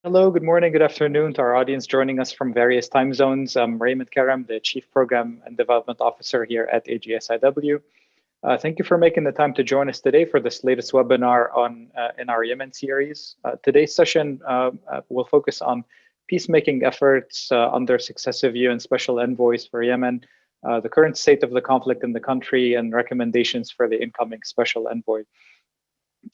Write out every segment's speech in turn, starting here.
Hello, good morning, good afternoon to our audience joining us from various time zones. I'm Raymond Karam, the Chief Program and Development Officer here at AGSIW. Thank you for making the time to join us today for this latest webinar in our Yemen series. Today's session will focus on peacemaking efforts under successive UN Special Envoys for Yemen, the current state of the conflict in the country, and recommendations for the incoming Special Envoy.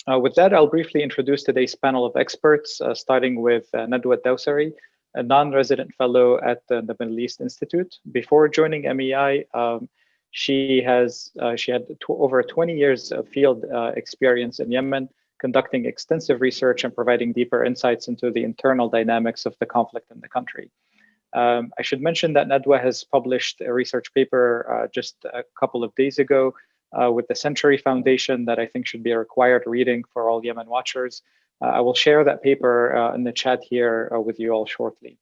With that, I'll briefly introduce today's panel of experts, starting with Nadwa Al-Dawsari, a non-resident fellow at the Middle East Institute. Before joining MEI, she had over 20 years of field experience in Yemen, conducting extensive research and providing deeper insights into the internal dynamics of the conflict in the country. I should mention that Nadwa has published a research paper just a couple of days ago with the Century Foundation that I think should be a required reading for all Yemen watchers. I will share that paper in the chat here with you all shortly.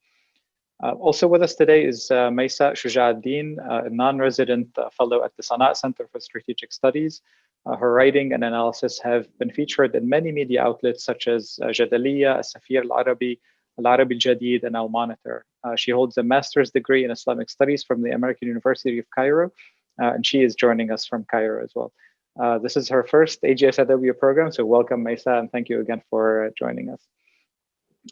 Also with us today is Maysaa Shuja al-Deen, a non-resident fellow at the Sana'a Center for Strategic Studies. Her writing and analysis have been featured in many media outlets such as Jadaliya, As-Safir al-Arabi, Al-Arabi al-Jadid, and Al-Monitor. She holds a master's degree in Islamic Studies from the American University of Cairo, and she is joining us from Cairo as well. This is her first AGSIW program, so welcome, Maysaa, and thank you again for joining us.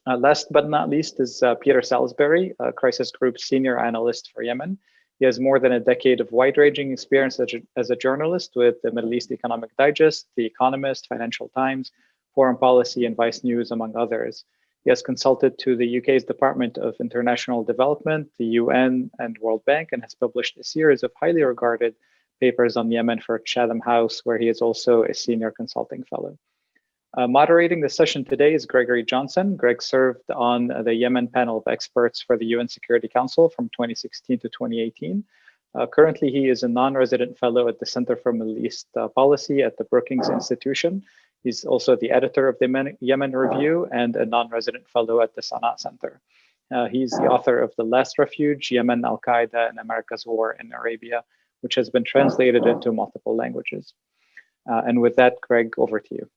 Last but not least is Peter Salisbury, Crisis Group's senior analyst for Yemen. He has more than a decade of wide-ranging experience as a journalist with the Middle East Economic Digest, The Economist, Financial Times, Foreign Policy, and Vice News, among others. He has consulted to the UK's Department of International Development, the UN, and World Bank, and has published a series of highly regarded papers on Yemen for Chatham House, where he is also a senior consulting fellow. Moderating the session today is Gregory Johnsen. Greg served on the Yemen panel of experts for the UN Security Council from 2016 to 2018. Currently, he is a non-resident fellow at the Center for Middle East Policy at the Brookings Institution. He's also the editor of the Yemen Review and a non-resident fellow at the Sana'a Center. He's the author of The Last Refuge, Yemen, Al-Qaeda, and America's War in Arabia, which has been translated into multiple languages. And with that, Greg, over to you.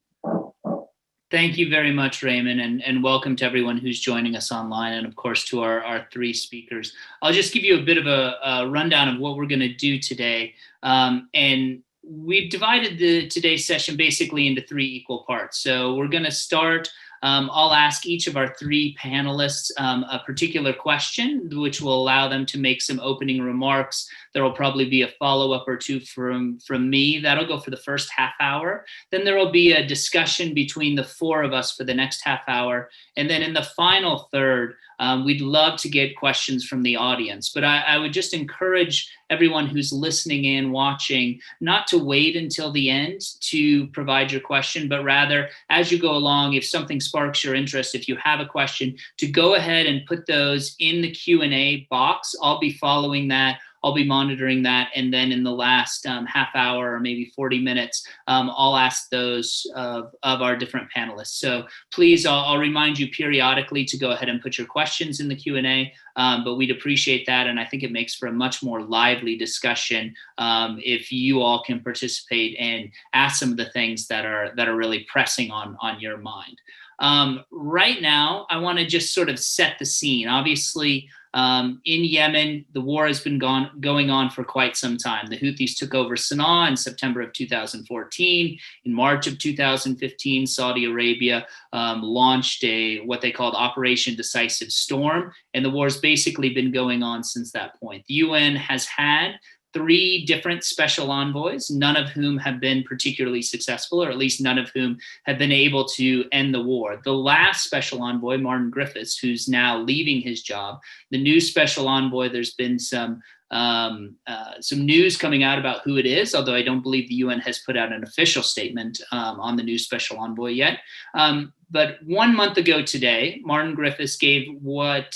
Thank you very much, Raymond, and welcome to everyone who's joining us online, and of course to our three speakers. I'll just give you a bit of a rundown of what we're going to do today. And we've divided today's session basically into three equal parts. So we're going to start, I'll ask each of our three panelists a particular question, which will allow them to make some opening remarks. There will probably be a follow-up or two from me. That'll go for the first half hour. Then there will be a discussion between the four of us for the next half hour. And then in the final third, we'd love to get questions from the audience. But I would just encourage everyone who's listening in, watching, not to wait until the end to provide your question, but rather as you go along, if something sparks your interest, if you have a question, to go ahead and put those in the Q&A box. I'll be following that. I'll be monitoring that. And then in the last half hour or maybe 40 minutes, I'll ask those of our different panelists. So please, I'll remind you periodically to go ahead and put your questions in the Q&A, but we'd appreciate that. And I think it makes for a much more lively discussion if you all can participate and ask some of the things that are really pressing on your mind. Right now, I want to just sort of set the scene. Obviously, in Yemen, the war has been going on for quite some time. The Houthis took over Sana'a in September of 2014. In March of 2015, Saudi Arabia launched what they called Operation Decisive Storm, and the war has basically been going on since that point. The UN has had three different special envoys, none of whom have been particularly successful, or at least none of whom have been able to end the war. The last special envoy, Martin Griffiths, who's now leaving his job, the new special envoy, there's been some news coming out about who it is, although I don't believe the UN has put out an official statement on the new special envoy yet. But 1 month ago today, Martin Griffiths gave what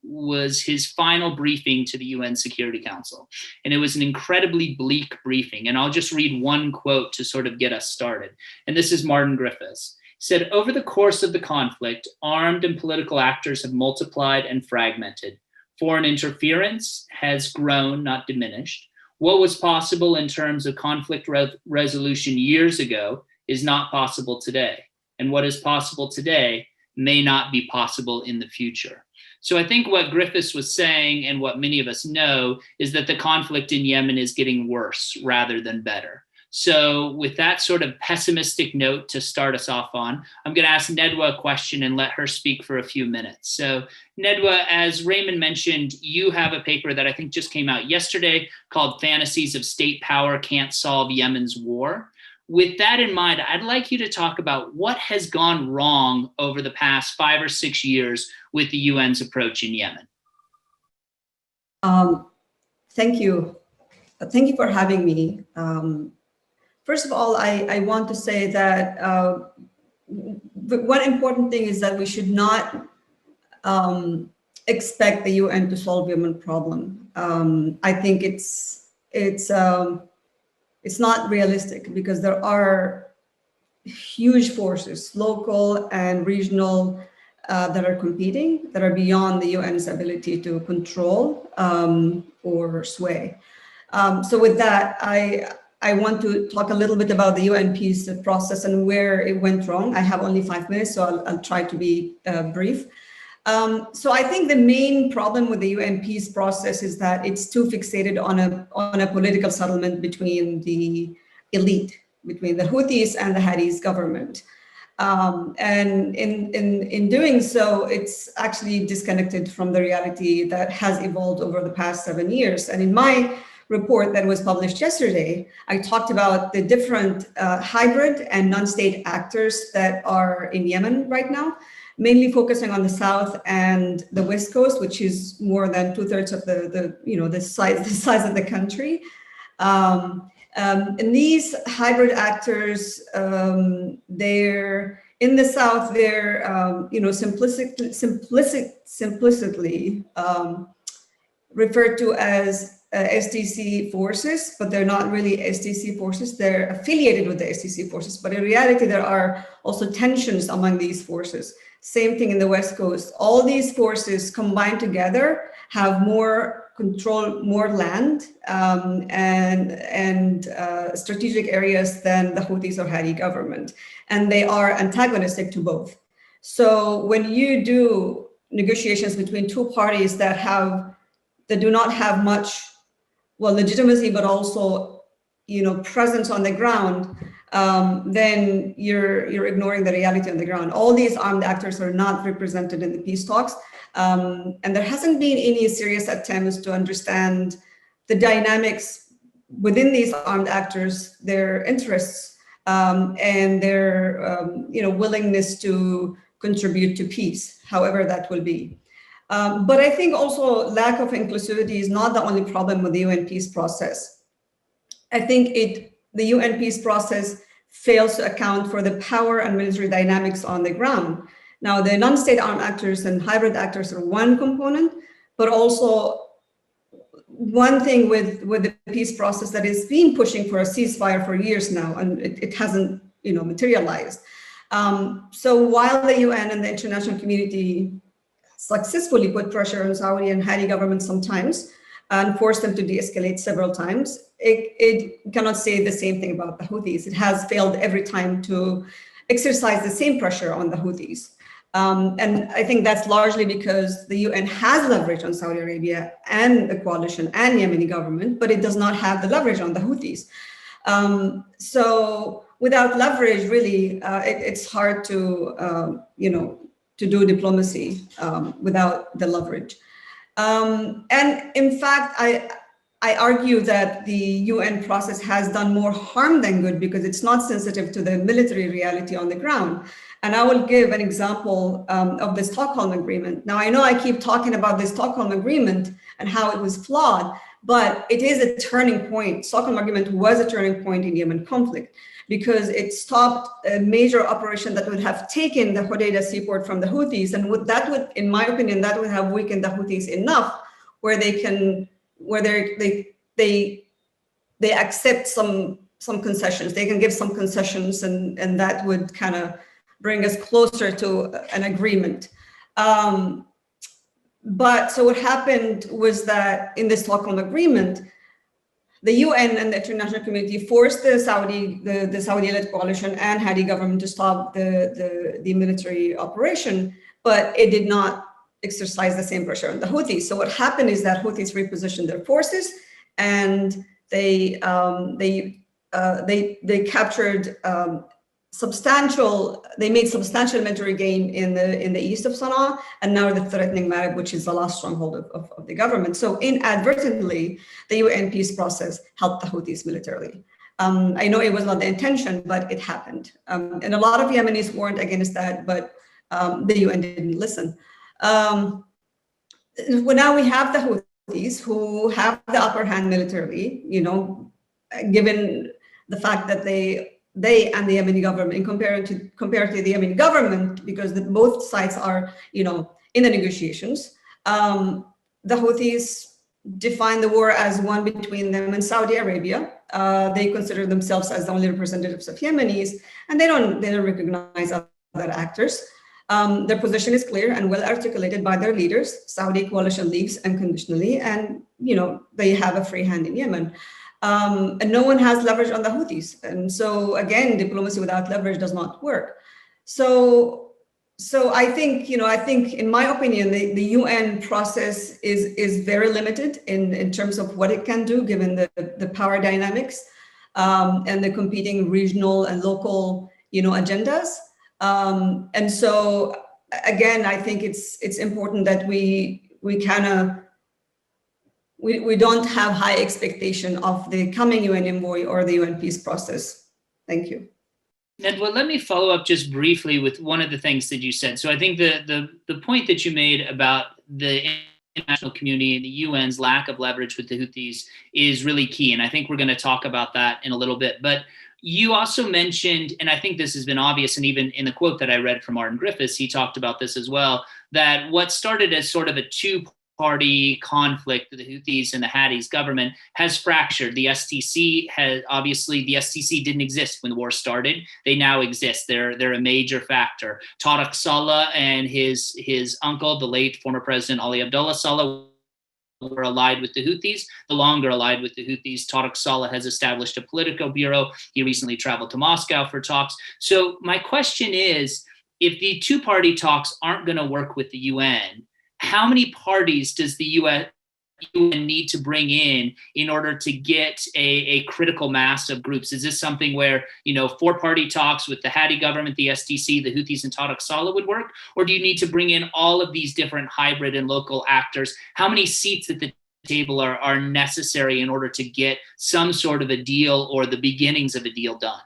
was his final briefing to the UN Security Council. And it was an incredibly bleak briefing. And I'll just read one quote to sort of get us started. And this is Martin Griffiths. He said, "Over the course of the conflict, armed and political actors have multiplied and fragmented. Foreign interference has grown, not diminished. What was possible in terms of conflict resolution years ago is not possible today. And what is possible today may not be possible in the future. So I think what Griffiths was saying, and what many of us know, is that the conflict in Yemen is getting worse rather than better. So with that sort of pessimistic note to start us off on, I'm going to ask Nadwa a question and let her speak for a few minutes. So Nadwa, as Raymond mentioned, you have a paper that I think just came out yesterday called Fantasies of State Power Can't Solve Yemen's War. With that in mind, I'd like you to talk about what has gone wrong over the past 5 or 6 years with the UN's approach in Yemen. Thank you. Thank you for having me. First of all, I want to say that one important thing is that we should not expect the UN to solve Yemen problem. I think it's not realistic because there are huge forces, local and regional, that are competing, that are beyond the UN's ability to control or sway. So with that, I want to talk a little bit about the UN peace process and where it went wrong. I have only 5 minutes, so I'll try to be brief. So I think the main problem with the UN peace process is that it's too fixated on a political settlement between the elite, between the Houthis and the Hadith government. And in doing so, it's actually disconnected from the reality that has evolved over the past 7 years. And in my report that was published yesterday, I talked about the different hybrid and non-state actors that are in Yemen right now, mainly focusing on the south and the west coast, which is more than 2/3 of the size of the country. And these hybrid actors, they're in the south. They're simplicitly referred to as STC forces, but they're not really STC forces. They're affiliated with the STC forces, but in reality, there are also tensions among these forces. Same thing in the West Coast. All these forces combined together have more control, more land, and strategic areas than the Houthis or Hadi government, and they are antagonistic to both. So when you do negotiations between two parties that do not have much, legitimacy, but also, presence on the ground, then you're ignoring the reality on the ground. All these armed actors are not represented in the peace talks, and there hasn't been any serious attempts to understand the dynamics within these armed actors, their interests, and their willingness to contribute to peace, however that will be. But I think also lack of inclusivity is not the only problem with the UN peace process. I think the UN peace process fails to account for the power and military dynamics on the ground. Now, the non-state armed actors and hybrid actors are one component, but also one thing with the peace process that has been pushing for a ceasefire for years now, and it hasn't materialized. So while the UN and the international community successfully put pressure on Saudi and Hadi government sometimes and forced them to de-escalate several times, it cannot say the same thing about the Houthis. It has failed every time to exercise the same pressure on the Houthis. And I think that's largely because the UN has leverage on Saudi Arabia and the coalition and Yemeni government, but it does not have the leverage on the Houthis. So without leverage, really, it's hard to, to do diplomacy without the leverage. And in fact, I argue that the UN process has done more harm than good because it's not sensitive to the military reality on the ground. And I will give an example of the Stockholm Agreement. Now, I know I keep talking about the Stockholm Agreement and how it was flawed, but it is a turning point. Stockholm Agreement was a turning point in Yemen conflict because it stopped a major operation that would have taken the Hodeidah seaport from the Houthis. And that would, in my opinion, that would have weakened the Houthis enough where they accept some concessions. They can give some concessions, and that would kind of bring us closer to an agreement. But so what happened was that in the Stockholm Agreement, the UN and the international community forced the Saudi-led coalition and Hadi government to stop the military operation, but it did not exercise the same pressure on the Houthis. So what happened is that Houthis repositioned their forces, and they captured they made substantial military gain in the east of Sana'a, and now they're threatening Marib, which is the last stronghold of the government. So inadvertently, the UN peace process helped the Houthis militarily. I know it was not the intention, but it happened. And a lot of Yemenis warned against that, but the UN didn't listen. Well, now we have the Houthis who have the upper hand militarily, given the fact that they and the Yemeni government, compared to the Yemeni government, because both sides are, in the negotiations. The Houthis define the war as one between them and Saudi Arabia. They consider themselves as the only representatives of Yemenis, and they don't recognize other actors. Their position is clear and well articulated by their leaders. Saudi coalition leaves unconditionally, and they have a free hand in Yemen. And no one has leverage on the Houthis. And so again, diplomacy without leverage does not work. So I think, in my opinion, the UN process is very limited in terms of what it can do, given the power dynamics and the competing regional and local, agendas. And so again, I think it's important that we don't have high expectation of the coming UN envoy or the UN peace process. Thank you. Nadwa, let me follow up just briefly with one of the things that you said. So I think the point that you made about the international community and the UN's lack of leverage with the Houthis is really key. And I think we're going to talk about that in a little bit. But you also mentioned, and I think this has been obvious, and even in the quote that I read from Martin Griffiths, he talked about this as well, that what started as sort of a two-party conflict with the Houthis and the Hadi's government has fractured. The STC the STC didn't exist when the war started. They now exist. They're a major factor. Tariq Saleh and his uncle, the late former President Ali Abdullah Saleh, were allied with the Houthis, no longer allied with the Houthis. Tariq Saleh has established a Politico bureau. He recently traveled to Moscow for talks. So my question is, if the two-party talks aren't going to work with the UN, how many parties does the UN need to bring in order to get a critical mass of groups? Is this something where, four-party talks with the Hadi government, the STC, the Houthis, and Tariq Saleh would work? Or do you need to bring in all of these different hybrid and local actors? How many seats at the table are necessary in order to get some sort of a deal or the beginnings of a deal done?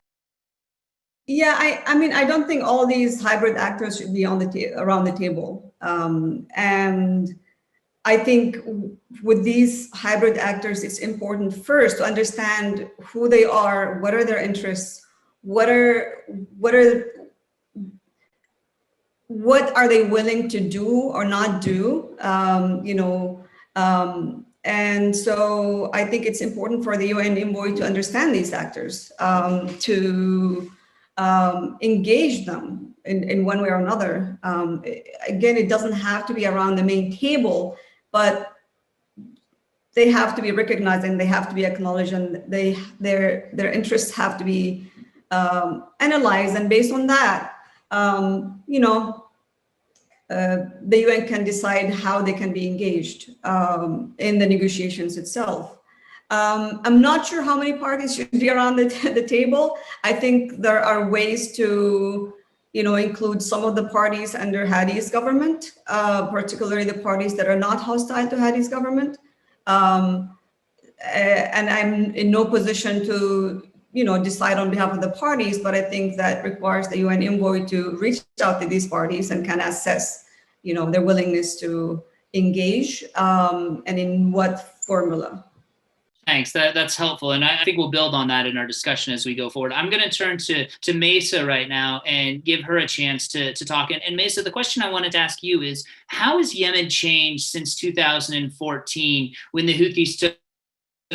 Yeah, I don't think all these hybrid actors should be around the table. And I think with these hybrid actors, it's important first to understand who they are, what are their interests, what are they willing to do or not do, and so I think it's important for the UN envoy to understand these actors, to engage them in one way or another. Again, it doesn't have to be around the main table, but they have to be recognized and they have to be acknowledged, and their interests have to be analyzed. And based on that, the UN can decide how they can be engaged in the negotiations itself. I'm not sure how many parties should be around the table. I think there are ways to, include some of the parties under Hadi's government, particularly the parties that are not hostile to Hadi's government. And I'm in no position to, decide on behalf of the parties, but I think that requires the UN envoy to reach out to these parties and kind of assess, their willingness to engage, and in what formula. Thanks. That's helpful. And I think we'll build on that in our discussion as we go forward. I'm going to turn to Maysaa right now and give her a chance to talk. And Maysaa, the question I wanted to ask you is, how has Yemen changed since 2014 when the Houthis took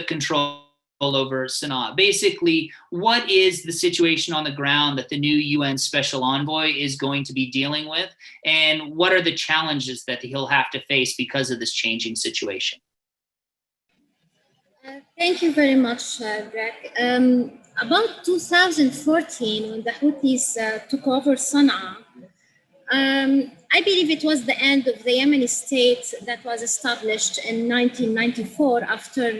control over Sana'a? Basically, what is the situation on the ground that the new UN Special Envoy is going to be dealing with? And what are the challenges that he'll have to face because of this changing situation? Thank you very much, Greg. About 2014, when the Houthis took over Sana'a, I believe it was the end of the Yemeni state that was established in 1994 after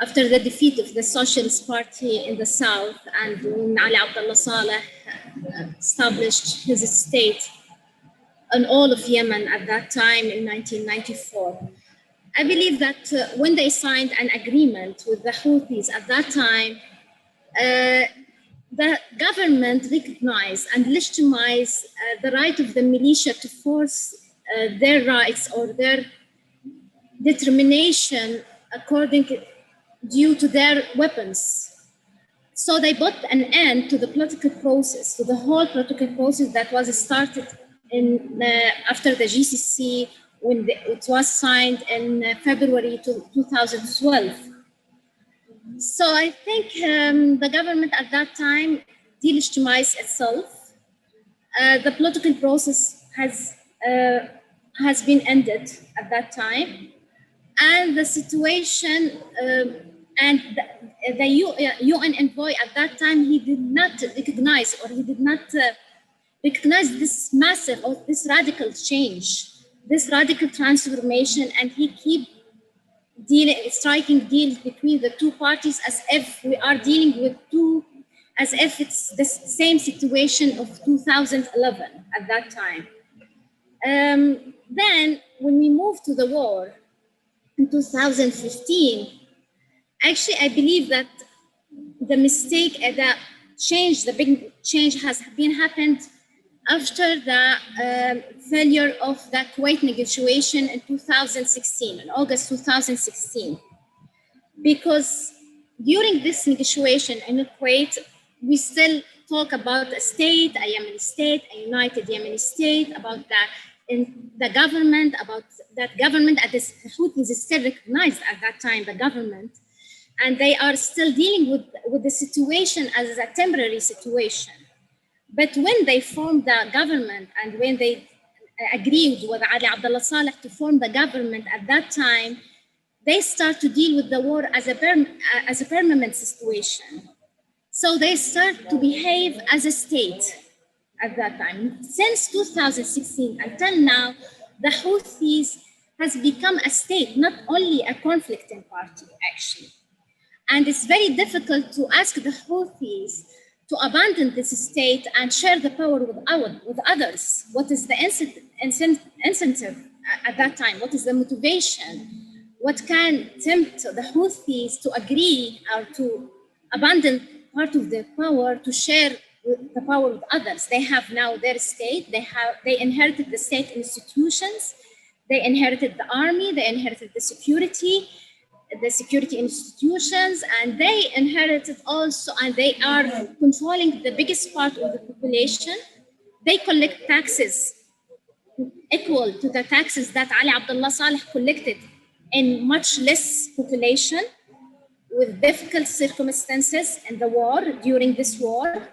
the defeat of the Socialist Party in the south, and when Ali Abdullah Saleh established his state on all of Yemen at that time in 1994. I believe that when they signed an agreement with the Houthis at that time, the government recognized and legitimized the right of the militia to force their rights or their determination due to their weapons. So they put an end to the political process, to the whole political process that was started after the GCC when it was signed in February 2012. So I think the government at that time delegitimized itself. The political process has been ended at that time, and the situation and the UN Envoy at that time, he did not recognize this massive or this radical change, this radical transformation, and he keep striking deals between the two parties as if we are dealing with as if it's the same situation of 2011 at that time. Then when we moved to the war in 2015, actually I believe that the mistake, the big change has been happened after the failure of the Kuwait negotiation in 2016, in August 2016. Because during this negotiation in Kuwait, we still talk about a state, a Yemeni state, a united Yemeni state, about the government, about that government, the Houthis is still recognized at that time, the government, and they are still dealing with the situation as a temporary situation. But when they formed the government and when they agreed with Ali Abdullah Saleh to form the government at that time, they start to deal with the war as a permanent situation. So they start to behave as a state at that time. Since 2016 until now, the Houthis has become a state, not only a conflicting party, actually. And it's very difficult to ask the Houthis to abandon this state and share the power with others. What is the incentive at that time? What is the motivation? What can tempt the Houthis to agree or to abandon part of their power to share the power with others? They have now their state. They inherited the state institutions. They inherited the army. They inherited the security institutions, and they inherited also, and they are controlling the biggest part of the population. They collect taxes equal to the taxes that Ali Abdullah Saleh collected in much less population with difficult circumstances in the war, during this war.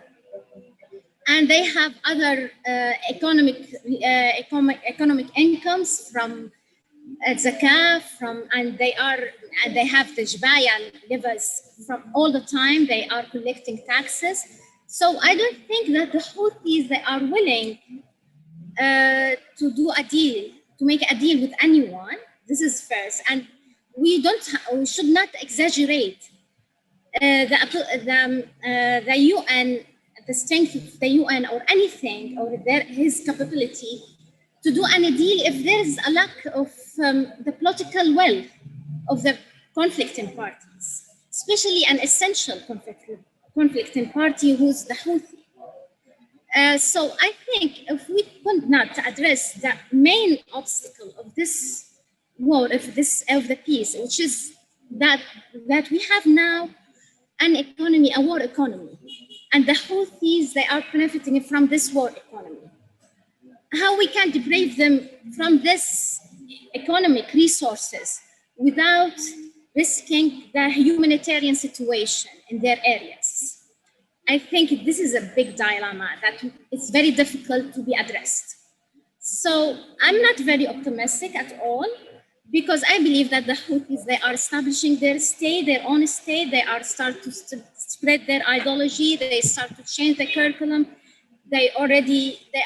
And they have other economic incomes from zakah, and they have the jibaya levels from all the time. They are collecting taxes. So I don't think that the Houthis, they are willing to do a deal, to make a deal with anyone. This is first, and we should not exaggerate the UN, the strength of the UN or anything, or his capability to do any deal if there is a lack of the political will of the conflicting parties, especially an essential conflicting party who's the Houthi. So I think if we could not address the main obstacle of this war, of the peace, which is that we have now an economy, a war economy, and the Houthis, they are benefiting from this war economy. How we can deprive them from this economic resources without risking the humanitarian situation in their areas? I think this is a big dilemma that it's very difficult to be addressed. So I'm not very optimistic at all because I believe that the Houthis, they are establishing their state, their own state. They are start to spread their ideology. They start to change the curriculum. They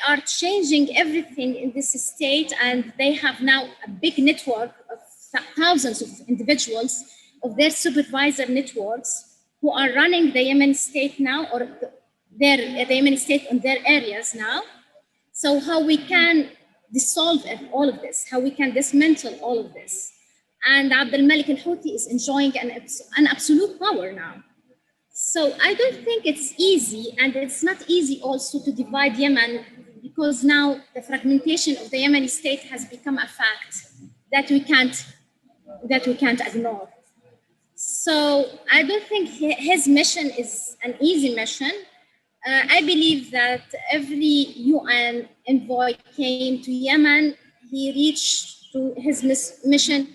are changing everything in this state, and they have now a big network of thousands of individuals of their supervisor networks who are running the Yemen state now, or the Yemen state in their areas now. So how we can dissolve all of this, how we can dismantle all of this. And Abd al-Malik al-Houthi is enjoying an absolute power now. So I don't think it's easy, and it's not easy also to divide Yemen, because now the fragmentation of the Yemeni state has become a fact that we can't ignore. So I don't think his mission is an easy mission. I believe that every UN envoy came to Yemen, he reached to his mission,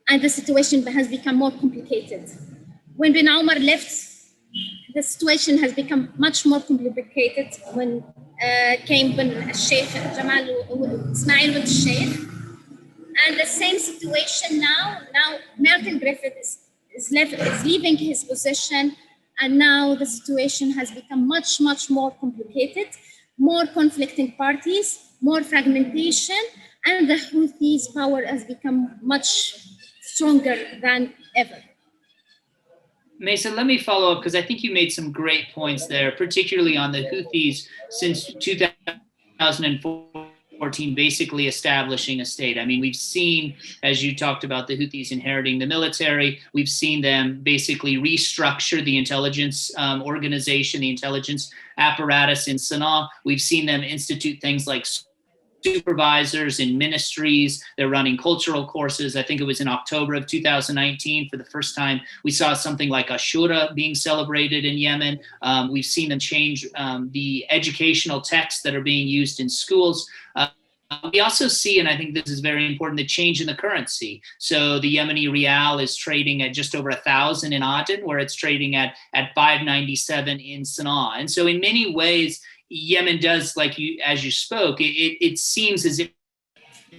and the situation has become more complicated. When bin Omar left, the situation has become much more complicated. When came bin Sheikh Jamal Ismail bin Sheikh, and the same situation now. Now Martin Griffiths is leaving his position, and now the situation has become much more complicated, more conflicting parties, more fragmentation, and the Houthis' power has become much stronger than ever. Maysaa, let me follow up, because I think you made some great points there, particularly on the Houthis since 2014 basically establishing a state. I mean, we've seen, as you talked about, the Houthis inheriting the military. We've seen them basically restructure the intelligence organization, the intelligence apparatus in Sana'a. We've seen them institute things like supervisors in ministries. They're running cultural courses. I think it was in October of 2019 for the first time we saw something like Ashura being celebrated in Yemen. We've seen them change the educational texts that are being used in schools. We also see, and I think this is very important, the change in the currency. So the Yemeni rial is trading at just over 1,000 in Aden, where it's trading at 597 in Sana'a. And so in many ways, Yemen does, as you spoke, it seems as if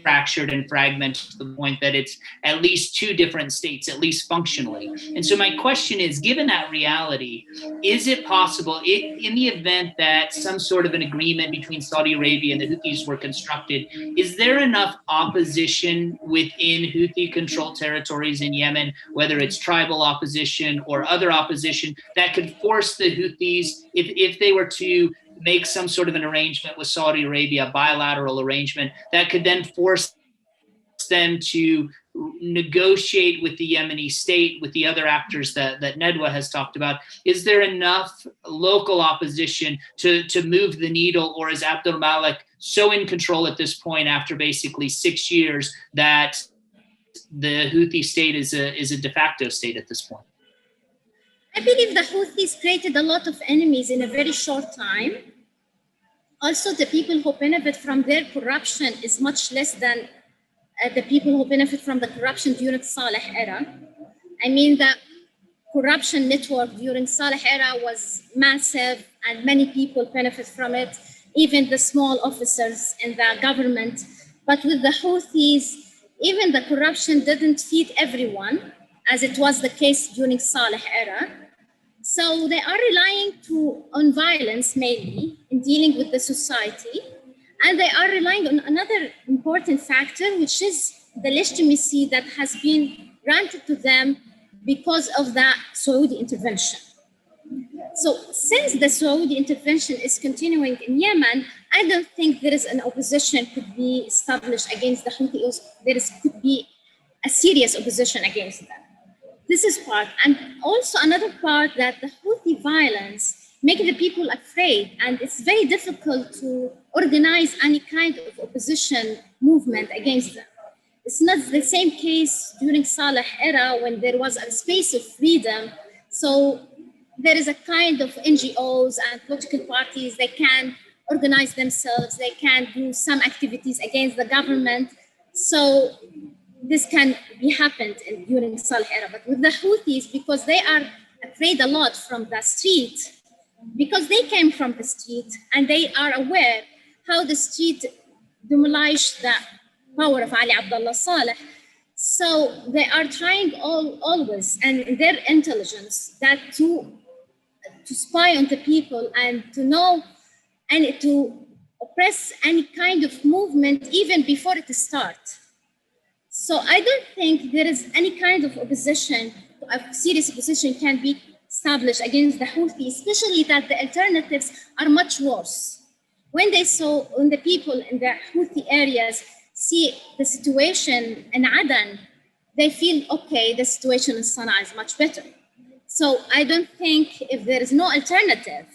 fractured and fragmented to the point that it's at least two different states, at least functionally. And so my question is, given that reality, is it possible, in the event that some sort of an agreement between Saudi Arabia and the Houthis were constructed, is there enough opposition within Houthi-controlled territories in Yemen, whether it's tribal opposition or other opposition, that could force the Houthis, if they were to make some sort of an arrangement with Saudi Arabia, a bilateral arrangement, that could then force them to negotiate with the Yemeni state, with the other actors that Nadwa has talked about? Is there enough local opposition to move the needle, or is Abd al-Malik so in control at this point after basically 6 years that the Houthi state is a de facto state at this point? I believe the Houthis created a lot of enemies in a very short time. Also, the people who benefit from their corruption is much less than the people who benefit from the corruption during Saleh era. I mean, the corruption network during Saleh era was massive, and many people benefit from it, even the small officers in the government. But with the Houthis, even the corruption didn't feed everyone, as it was the case during Saleh era. So they are relying on violence mainly in dealing with the society. And they are relying on another important factor, which is the legitimacy that has been granted to them because of the Saudi intervention. So since the Saudi intervention is continuing in Yemen, I don't think there is an opposition could be established against the Houthis. Could be a serious opposition against them. This is part. And also another part, that the Houthi violence makes the people afraid, and it's very difficult to organize any kind of opposition movement against them. It's not the same case during Saleh era when there was a space of freedom. So there is a kind of NGOs and political parties, they can organize themselves, they can do some activities against the government. So this can be happened during Saleh era. But with the Houthis, because they are afraid a lot from the street, because they came from the street and they are aware how the street demolished the power of Ali Abdullah Saleh. So they are trying always, and their intelligence, that to spy on the people and to know and to oppress any kind of movement even before it starts. So I don't think there is any kind of opposition, a serious opposition can be established against the Houthis, especially that the alternatives are much worse. When the people in the Houthi areas see the situation in Aden, they feel, okay, the situation in Sana'a is much better. So I don't think if there is no alternative,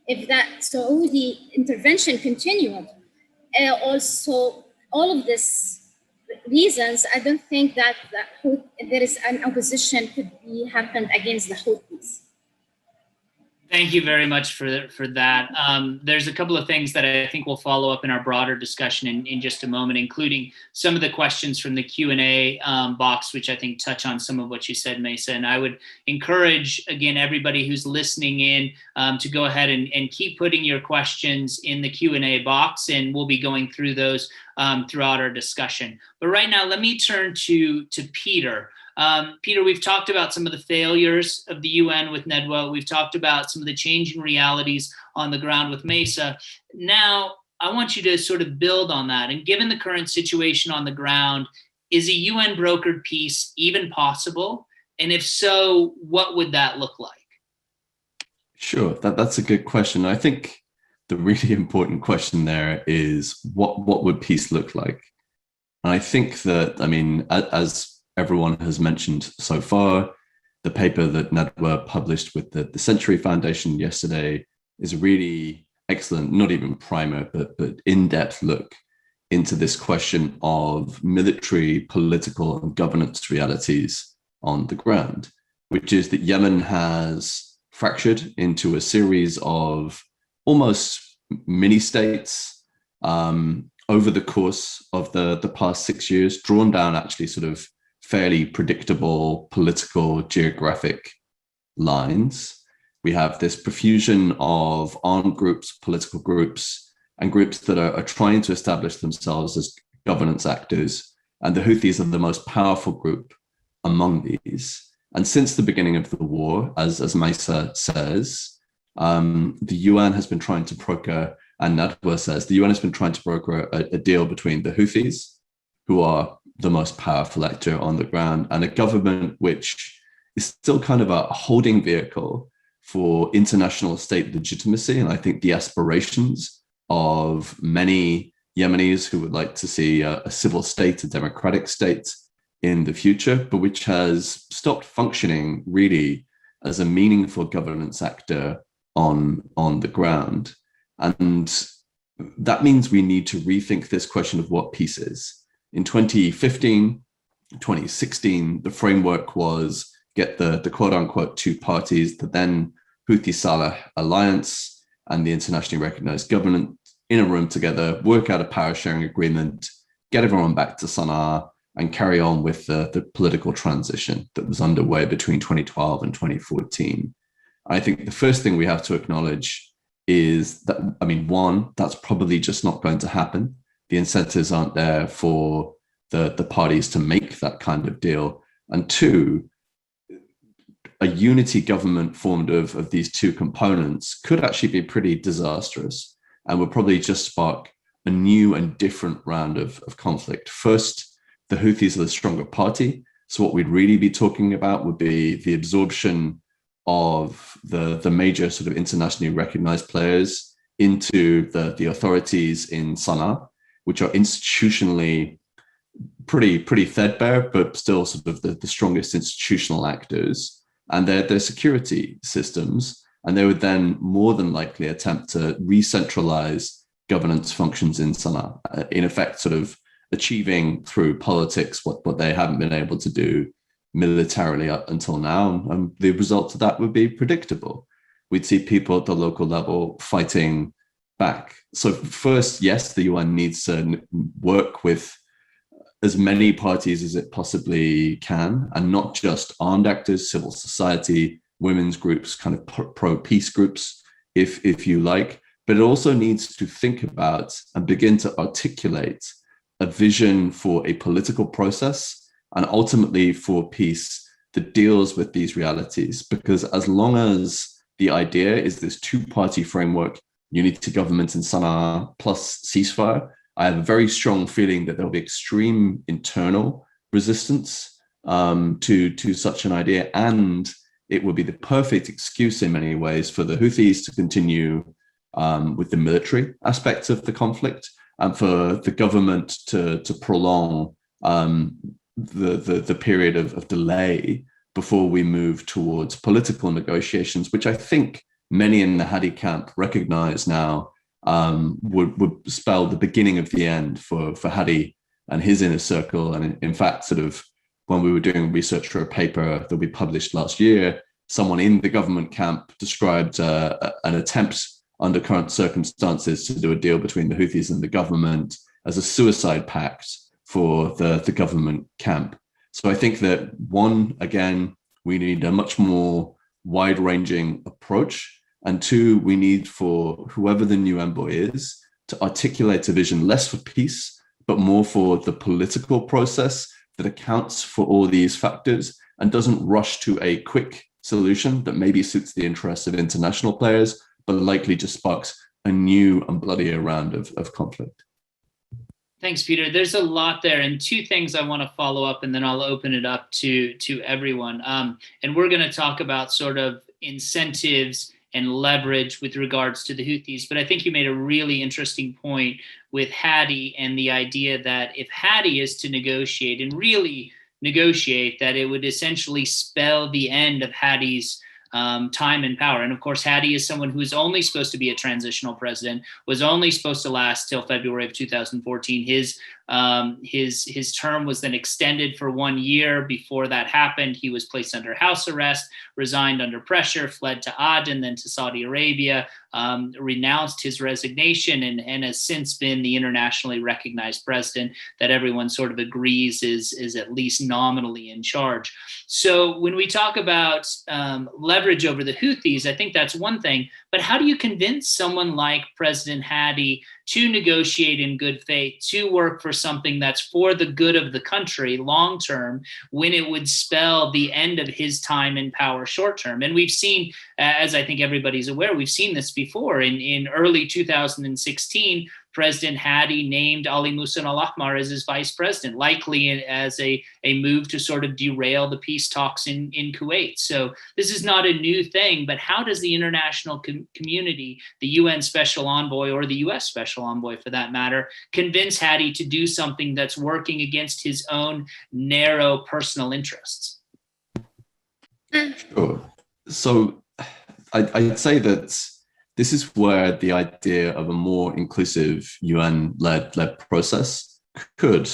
if that Saudi intervention continued, also all of this reasons, I don't think that there is an opposition could be happened against the Houthis. Thank you very much for that. There's a couple of things that I think we'll follow up in our broader discussion in just a moment, including some of the questions from the Q&A box, which I think touch on some of what you said, Maysaa. And I would encourage, again, everybody who's listening in to go ahead and keep putting your questions in the Q&A box, and we'll be going through those throughout our discussion. But right now, let me turn to Peter. Peter, we've talked about some of the failures of the UN with Nadwa. We've talked about some of the changing realities on the ground with Maysaa. Now, I want you to sort of build on that. And given the current situation on the ground, is a UN brokered peace even possible? And if so, what would that look like? Sure, that's a good question. I think the really important question there is what would peace look like? And I think that, I mean, as everyone has mentioned so far, the paper that Nadwa published with the Century Foundation yesterday is a really excellent, not even primer, but in-depth look into this question of military, political, and governance realities on the ground, which is that Yemen has fractured into a series of almost mini-states over the course of the past 6 years, drawn down actually sort of fairly predictable political geographic lines. We have this profusion of armed groups, political groups, and groups that are trying to establish themselves as governance actors. And the Houthis are the most powerful group among these. And since the beginning of the war, as Maysaa says, the UN has been trying to broker, and Nadwa says, the UN has been trying to broker a deal between the Houthis, who are the most powerful actor on the ground, and a government which is still kind of a holding vehicle for international state legitimacy. And I think the aspirations of many Yemenis who would like to see a civil state, a democratic state in the future, but which has stopped functioning really as a meaningful governance actor on the ground. And that means we need to rethink this question of what peace is. In 2015, 2016, the framework was get the quote unquote two parties, the then Houthi Saleh alliance and the internationally recognized government in a room together, work out a power sharing agreement, get everyone back to Sana'a, and carry on with the political transition that was underway between 2012 and 2014. I think the first thing we have to acknowledge is that, I mean, one, that's probably just not going to happen. The incentives aren't there for the parties to make that kind of deal. And two, a unity government formed of these two components could actually be pretty disastrous and would probably just spark a new and different round of conflict. First, the Houthis are the stronger party. So what we'd really be talking about would be the absorption of the major sort of internationally recognized players into the authorities in Sana'a, which are institutionally pretty threadbare, but still sort of the strongest institutional actors, and their security systems. And they would then more than likely attempt to re-centralize governance functions in Sana'a, in effect sort of achieving through politics what they haven't been able to do militarily up until now. And the result of that would be predictable. We'd see people at the local level fighting back. So first, yes, the UN needs to work with as many parties as it possibly can, and not just armed actors, civil society, women's groups, kind of pro-peace groups, if you like, but it also needs to think about and begin to articulate a vision for a political process and ultimately for peace that deals with these realities. Because as long as the idea is this two-party framework, unity government in Sana'a plus ceasefire, I have a very strong feeling that there'll be extreme internal resistance to such an idea, and it would be the perfect excuse in many ways for the Houthis to continue with the military aspects of the conflict, and for the government to prolong the period of delay before we move towards political negotiations, which I think many in the Hadi camp recognize now would spell the beginning of the end for Hadi and his inner circle. And in fact, sort of when we were doing research for a paper that we published last year, someone in the government camp described an attempt under current circumstances to do a deal between the Houthis and the government as a suicide pact for the government camp. So I think that one, again, we need a much more wide-ranging approach. And two, we need for whoever the new envoy is to articulate a vision less for peace, but more for the political process that accounts for all these factors and doesn't rush to a quick solution that maybe suits the interests of international players, but likely just sparks a new and bloodier round of conflict. Thanks, Peter. There's a lot there, and two things I want to follow up, and then I'll open it up to everyone. And we're going to talk about sort of incentives and leverage with regards to the Houthis. But I think you made a really interesting point with Hadi and the idea that if Hadi is to negotiate and really negotiate, that it would essentially spell the end of Hadi's time in power. And of course, Hadi is someone who is only supposed to be a transitional president, was only supposed to last till February of 2014. His term was then extended for 1 year. Before that happened, he was placed under house arrest, resigned under pressure, fled to Aden, then to Saudi Arabia, renounced his resignation, and has since been the internationally recognized president that everyone sort of agrees is at least nominally in charge. So when we talk about leverage over the Houthis, I think that's one thing. But how do you convince someone like President Hadi to negotiate in good faith, to work for something that's for the good of the country long term, when it would spell the end of his time in power short term? And we've seen, as I think everybody's aware, we've seen this before. In early 2016, President Hadi named Ali Musa al-Ahmar as his vice president, likely as a move to sort of derail the peace talks in Kuwait. So this is not a new thing, but how does the international community, the UN Special Envoy or the US Special Envoy for that matter, convince Hadi to do something that's working against his own narrow personal interests? Sure. So I'd say that this is where the idea of a more inclusive UN-led process could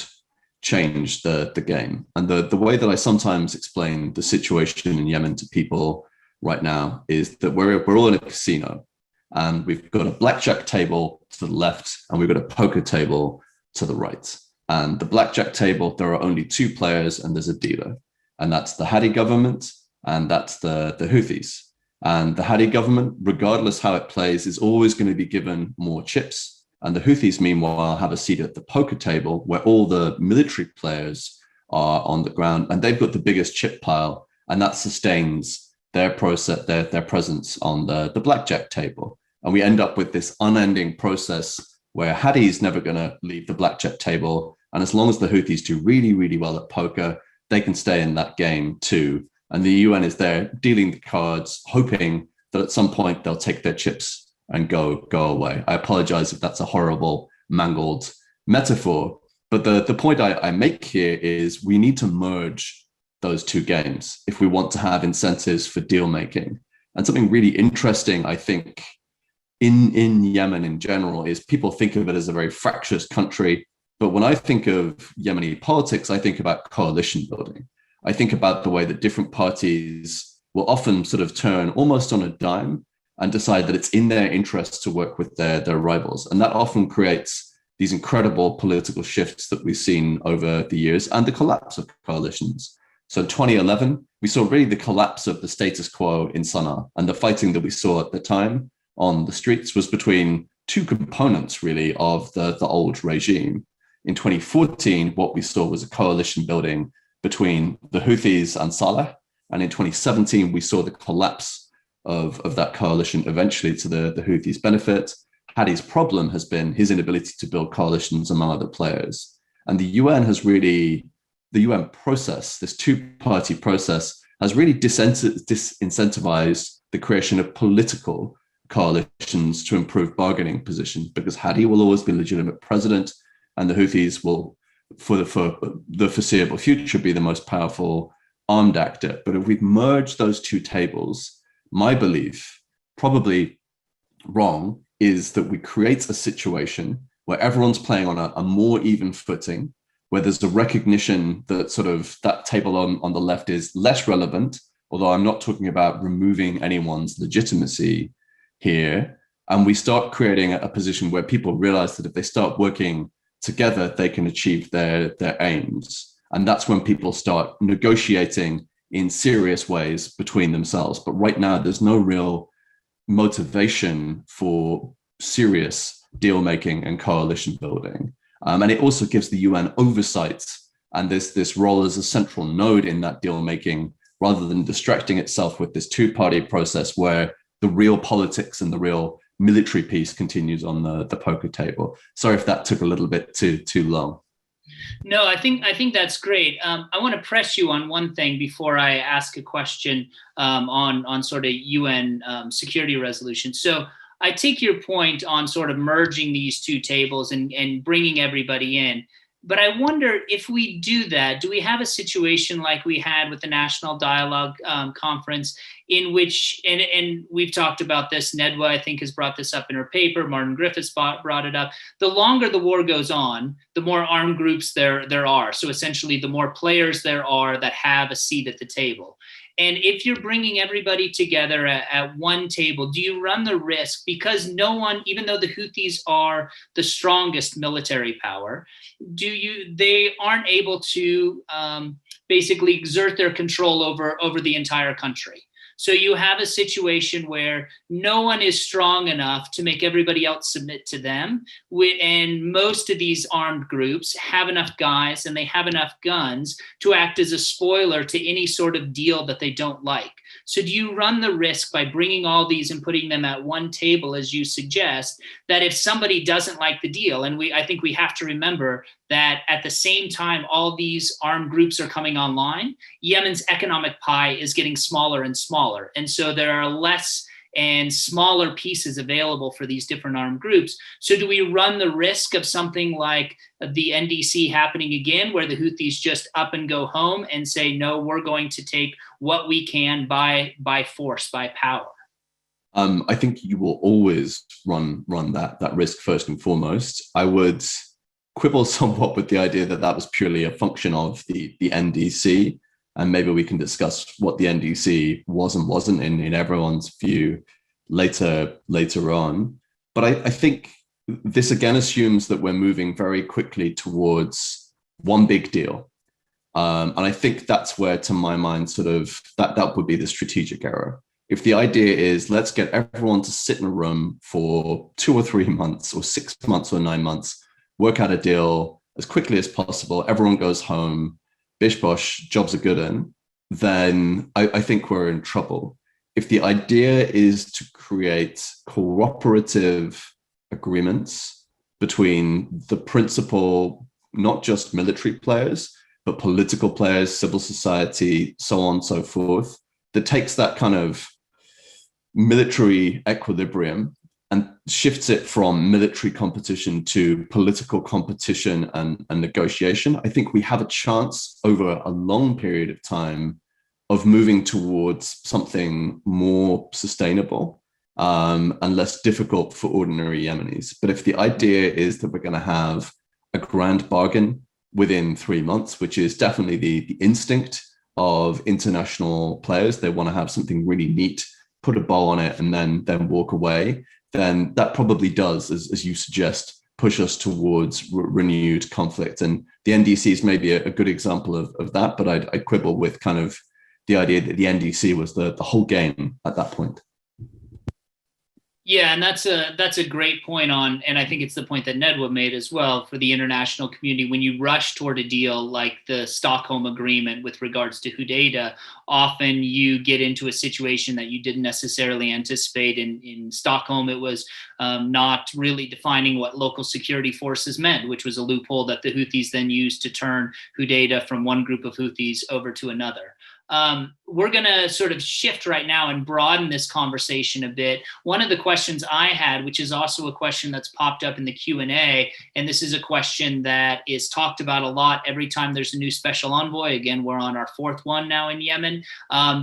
change the game. And the way that I sometimes explain the situation in Yemen to people right now is that we're all in a casino, and we've got a blackjack table to the left, and we've got a poker table to the right. And the blackjack table, there are only two players, and there's a dealer. And that's the Hadi government, and that's the Houthis. And the Hadi government, regardless how it plays, is always going to be given more chips. And the Houthis, meanwhile, have a seat at the poker table where all the military players are on the ground, and they've got the biggest chip pile, and that sustains their presence on the blackjack table. And we end up with this unending process where Hadi's never going to leave the blackjack table. And as long as the Houthis do really, really well at poker, they can stay in that game too. And the UN is there dealing the cards, hoping that at some point they'll take their chips and go away. I apologize if that's a horrible, mangled metaphor. But the point I make here is we need to merge those two games if we want to have incentives for deal making. And something really interesting, I think, in Yemen in general is people think of it as a very fractious country. But when I think of Yemeni politics, I think about coalition building. I think about the way that different parties will often sort of turn almost on a dime and decide that it's in their interest to work with their rivals. And that often creates these incredible political shifts that we've seen over the years and the collapse of coalitions. So in 2011, we saw really the collapse of the status quo in Sana'a, and the fighting that we saw at the time on the streets was between two components really of the old regime. In 2014, what we saw was a coalition building between the Houthis and Saleh. And in 2017, we saw the collapse of that coalition eventually to the Houthis' benefit. Hadi's problem has been his inability to build coalitions among other players. And the UN has really, the UN process, this two-party process, has really disincentivized the creation of political coalitions to improve bargaining positions, because Hadi will always be legitimate president, and the Houthis will, for the foreseeable future, be the most powerful armed actor. But if we've merged those two tables, my belief, probably wrong, is that we create a situation where everyone's playing on a more even footing, where there's a recognition that sort of that table on the left is less relevant, although I'm not talking about removing anyone's legitimacy here. And we start creating a position where people realize that if they start working together, they can achieve their aims. And that's when people start negotiating in serious ways between themselves. But right now, there's no real motivation for serious deal-making and coalition building. And it also gives the UN oversight and this role as a central node in that deal-making, rather than distracting itself with this two-party process where the real politics and the real military piece continues on the poker table. Sorry if that took a little bit too long. No, I think that's great. I want to press you on one thing before I ask a question on sort of UN security resolution. So I take your point on sort of merging these two tables and bringing everybody in. But I wonder, if we do that, do we have a situation like we had with the National Dialogue Conference, in which, and we've talked about this, Nadwa, I think, has brought this up in her paper, Martin Griffiths brought it up. The longer the war goes on, the more armed groups there are. So essentially, the more players there are that have a seat at the table. And if you're bringing everybody together at one table, do you run the risk, because no one, even though the Houthis are the strongest military power, they aren't able to basically exert their control over the entire country? So you have a situation where no one is strong enough to make everybody else submit to them. And most of these armed groups have enough guys and they have enough guns to act as a spoiler to any sort of deal that they don't like. So do you run the risk, by bringing all these and putting them at one table, as you suggest, that if somebody doesn't like the deal, and I think we have to remember that at the same time all these armed groups are coming online, Yemen's economic pie is getting smaller and smaller. And so there are less and smaller pieces available for these different armed groups. So do we run the risk of something like the NDC happening again, where the Houthis just up and go home and say, no, we're going to take what we can by force, by power? I think you will always run that risk first and foremost. I would quibble somewhat with the idea that was purely a function of the NDC. And maybe we can discuss what the NDC was and wasn't in everyone's view later on. But I think this again assumes that we're moving very quickly towards one big deal. And I think that's where, to my mind, sort of that would be the strategic error. If the idea is, let's get everyone to sit in a room for 2 or 3 months or 6 months or 9 months, work out a deal as quickly as possible, everyone goes home, bish bosh, jobs are good in, then I think we're in trouble. If the idea is to create cooperative agreements between the principal, not just military players, but political players, civil society, so on and so forth, that takes that kind of military equilibrium and shifts it from military competition to political competition and negotiation, I think we have a chance over a long period of time of moving towards something more sustainable and less difficult for ordinary Yemenis. But if the idea is that we're going to have a grand bargain within 3 months, which is definitely the instinct of international players, they want to have something really neat, put a bow on it, and then walk away, then that probably does, as you suggest, push us towards renewed conflict. And the NDC is maybe a good example of that, but I'd quibble with kind of the idea that the NDC was the whole game at that point. Yeah, and that's a great point on, and I think it's the point that Nadwa made as well for the international community. When you rush toward a deal like the Stockholm Agreement with regards to Hudaydah, often you get into a situation that you didn't necessarily anticipate. In Stockholm, it was not really defining what local security forces meant, which was a loophole that the Houthis then used to turn Hudaydah from one group of Houthis over to another. We're going to sort of shift right now and broaden this conversation a bit. One of the questions I had, which is also a question that's popped up in the Q&A, and this is a question that is talked about a lot every time there's a new special envoy. Again, we're on our fourth one now in Yemen.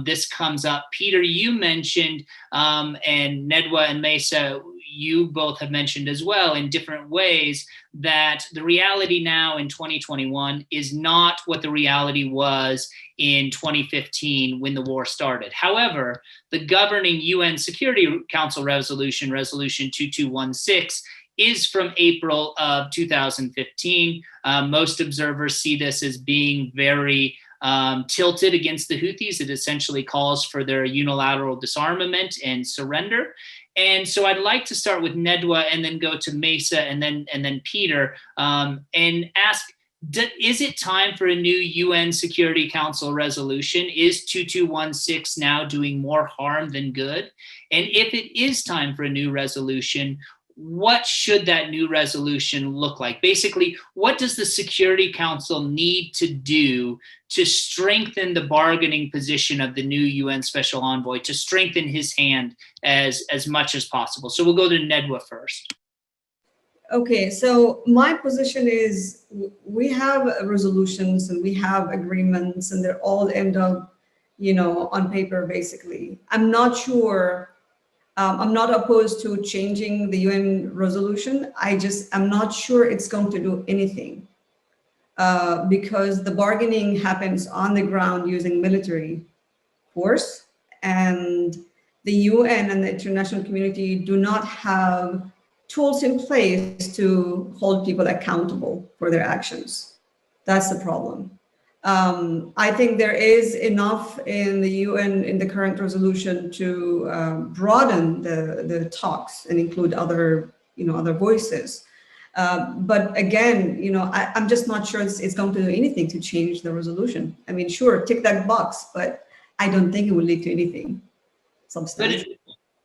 This comes up. Peter, you mentioned, and Nadwa and Maysaa, you both have mentioned as well in different ways, that the reality now in 2021 is not what the reality was in 2015 when the war started. However, the governing UN Security Council resolution, Resolution 2216, is from April of 2015. Most observers see this as being very tilted against the Houthis. It essentially calls for their unilateral disarmament and surrender. And so I'd like to start with Nadwa and then go to Maysaa and then Peter and ask, is it time for a new UN Security Council resolution? Is 2216 now doing more harm than good? And if it is time for a new resolution, what should that new resolution look like? Basically, what does the Security Council need to do to strengthen the bargaining position of the new UN Special Envoy, to strengthen his hand as much as possible? So we'll go to Nadwa first. Okay, so my position is we have resolutions and we have agreements and they're all end up, on paper, basically. I'm not sure. I'm not opposed to changing the UN resolution. I'm not sure it's going to do anything because the bargaining happens on the ground using military force, and the UN and the international community do not have tools in place to hold people accountable for their actions. That's the problem. I think there is enough in the UN in the current resolution to broaden the talks and include other voices. But again, I'm just not sure it's going to do anything to change the resolution. I mean, sure, tick that box, but I don't think it will lead to anything substantial.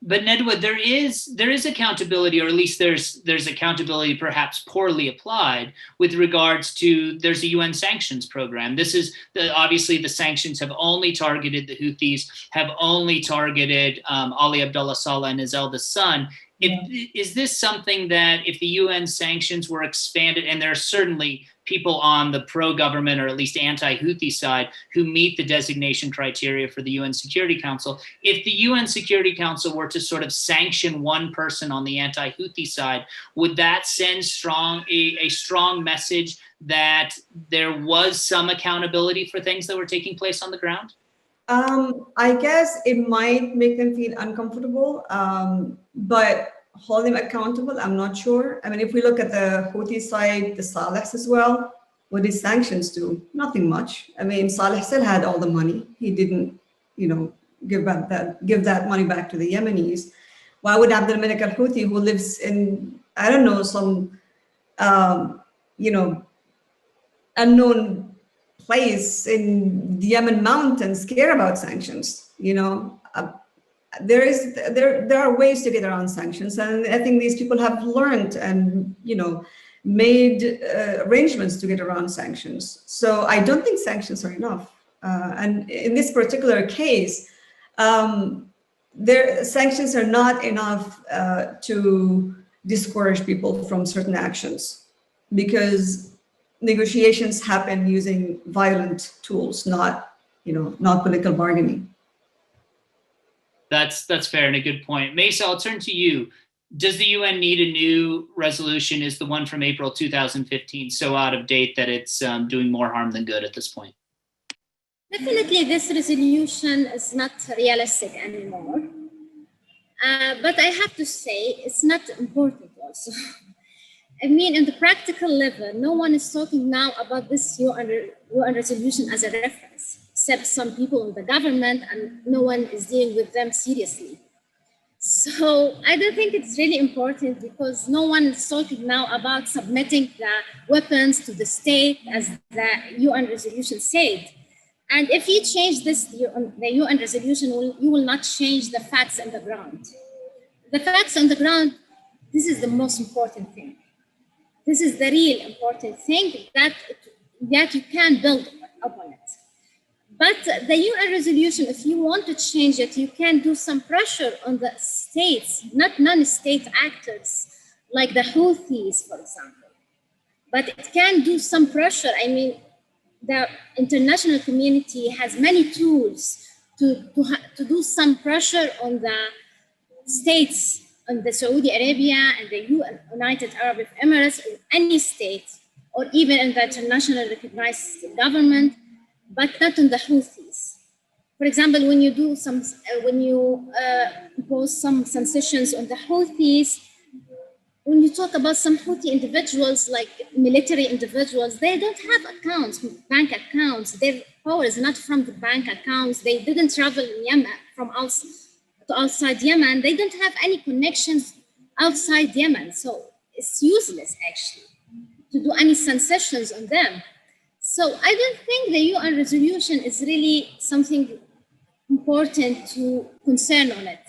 But Nadwa, there is accountability, or at least there's accountability perhaps poorly applied with regards to, there's a UN sanctions program. This is obviously the sanctions have only targeted the Houthis, have only targeted Ali Abdullah Saleh and his eldest son. Is this something that if the UN sanctions were expanded, and there are certainly people on the pro-government or at least anti-Houthi side who meet the designation criteria for the UN Security Council, if the UN Security Council were to sort of sanction one person on the anti-Houthi side, would that send a strong message that there was some accountability for things that were taking place on the ground? I guess it might make them feel uncomfortable, but hold them accountable, I'm not sure. I mean, if we look at the Houthi side, the Salehs as well, what did sanctions do? Nothing much. I mean, Saleh still had all the money. He didn't, give that money back to the Yemenis. Why would Abdul Malik al-Houthi, who lives in, I don't know, some, unknown place in the Yemen mountains care about sanctions? There are ways to get around sanctions, and I think these people have learned and made arrangements to get around sanctions. So I don't think sanctions are enough. And in this particular case, sanctions are not enough to discourage people from certain actions, because negotiations happen using violent tools, not political bargaining. That's fair and a good point. Maysaa, I'll turn to you. Does the UN need a new resolution? Is the one from April 2015 so out of date that it's doing more harm than good at this point? Definitely, this resolution is not realistic anymore. But I have to say, it's not important also. I mean, in the practical level, no one is talking now about this UN resolution as a reference, except some people in the government, and no one is dealing with them seriously. So I don't think it's really important, because no one is talking now about submitting the weapons to the state, as the UN resolution said. And if you change this, the UN resolution, you will not change the facts on the ground. The facts on the ground, this is the most important thing. This is the real important thing that you can build upon it. But the UN resolution, if you want to change it, you can do some pressure on the states, not non-state actors, like the Houthis, for example. But it can do some pressure. I mean, the international community has many tools to do some pressure on the states, on the Saudi Arabia and the United Arab Emirates, or any state, or even in the international recognized government, but not on the Houthis. For example, when you do impose some sanctions on the Houthis, when you talk about some Houthi individuals, like military individuals, they don't have accounts, bank accounts. Their power is not from the bank accounts. They didn't travel in Yemen to outside Yemen. They don't have any connections outside Yemen. So it's useless, actually, to do any sanctions on them. So I don't think the UN resolution is really something important to concern on it.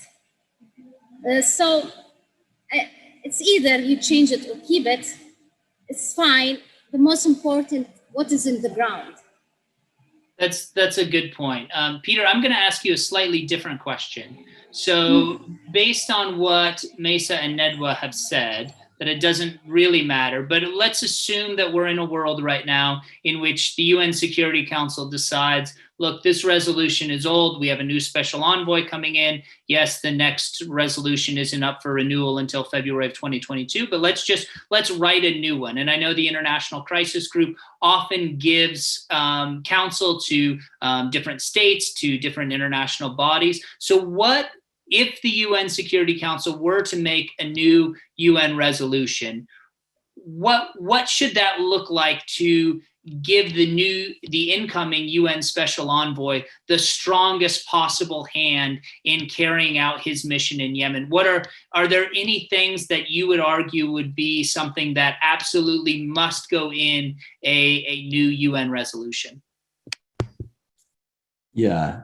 It's either you change it or keep it. It's fine. The most important, what is in the ground. That's a good point. Peter, I'm going to ask you a slightly different question. So based on what Maysaa and Nadwa have said, that it doesn't really matter, but let's assume that we're in a world right now in which the UN Security Council decides, look, this resolution is old. We have a new special envoy coming in. Yes, the next resolution isn't up for renewal until February of 2022, but let's write a new one. And I know the International Crisis Group often gives counsel to different states, to different international bodies. So what if the UN Security Council were to make a new UN resolution? What should that look like to give the incoming UN Special Envoy the strongest possible hand in carrying out his mission in Yemen? Are there any things that you would argue would be something that absolutely must go in a new UN resolution? Yeah.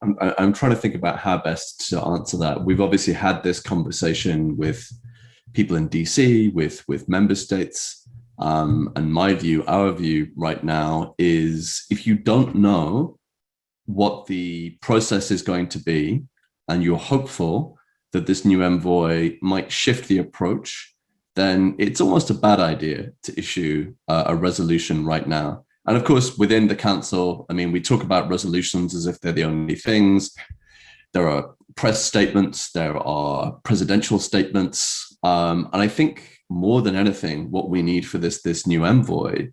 I'm trying to think about how best to answer that. We've obviously had this conversation with people in DC, with member states. And my view, our view right now is, if you don't know what the process is going to be, and you're hopeful that this new envoy might shift the approach, then it's almost a bad idea to issue a resolution right now. And of course, within the council, I mean, we talk about resolutions as if they're the only things. There are press statements, there are presidential statements. And I think more than anything, what we need for this new envoy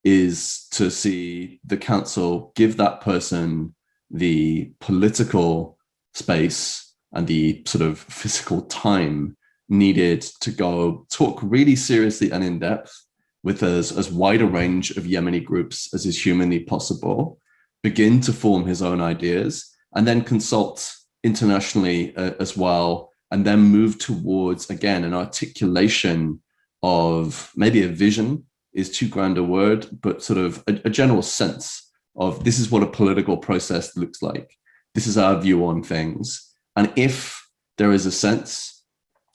is to see the council give that person the political space and the sort of physical time needed to go talk really seriously and in depth with as wide a range of Yemeni groups as is humanly possible, begin to form his own ideas, and then consult internationally as well, and then move towards, again, an articulation of maybe a vision is too grand a word, but sort of a general sense of this is what a political process looks like. This is our view on things. And if there is a sense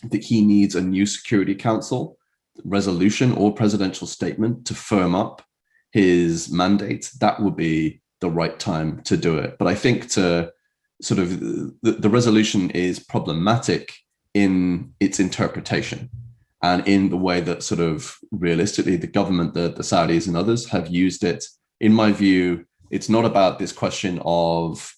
that he needs a new Security Council resolution or presidential statement to firm up his mandate, that would be the right time to do it. But I think to sort of the resolution is problematic in its interpretation and in the way that sort of realistically the government, the Saudis and others have used it. In my view, it's not about this question of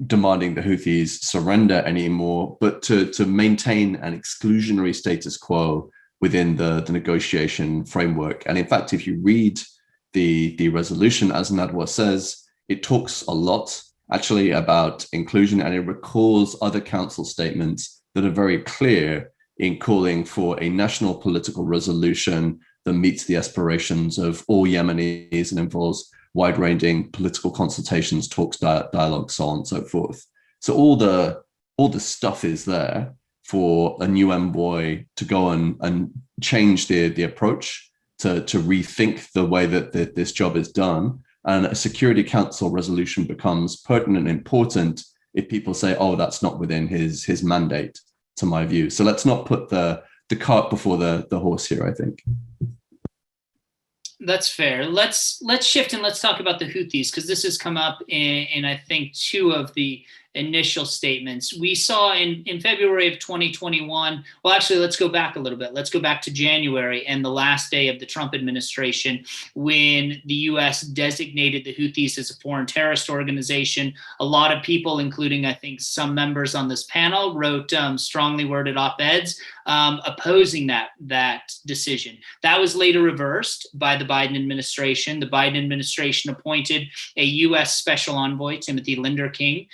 demanding the Houthis surrender anymore, but to maintain an exclusionary status quo within the negotiation framework. And in fact, if you read the resolution, as Nadwa says, it talks a lot actually about inclusion, and it recalls other council statements that are very clear in calling for a national political resolution that meets the aspirations of all Yemenis and involves wide-ranging political consultations, talks, dialogue, so on and so forth. So all the all the stuff is there for a new envoy to go and change the approach, to rethink the way that this job is done. And a Security Council resolution becomes pertinent and important if people say, oh, that's not within his mandate, to my view. So let's not put the cart before the horse here, I think. That's fair. Let's shift and let's talk about the Houthis, because this has come up in I think two of the initial statements. We saw in February of 2021, well, actually, let's go back a little bit. Let's go back to January and the last day of the Trump administration, when the US designated the Houthis as a foreign terrorist organization. A lot of people, including I think some members on this panel, wrote strongly worded op-eds opposing that decision. That was later reversed by the Biden administration. The Biden administration appointed a US Special Envoy, Timothy Linder King,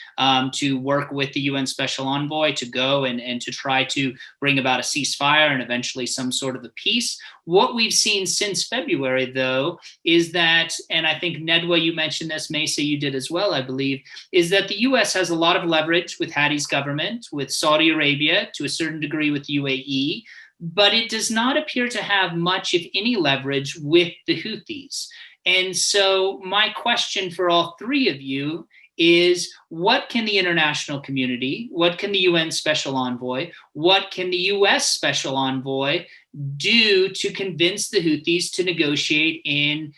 to work with the UN Special Envoy to go and to try to bring about a ceasefire and eventually some sort of a peace. What we've seen since February, though, is that, and I think Nadwa, you mentioned this, Maysaa, you did as well, I believe, is that the US has a lot of leverage with Hadi's government, with Saudi Arabia, to a certain degree with UAE, but it does not appear to have much, if any, leverage with the Houthis. And so my question for all three of you is, what can the international community, what can the UN Special Envoy, what can the US Special Envoy do to convince the Houthis to negotiate in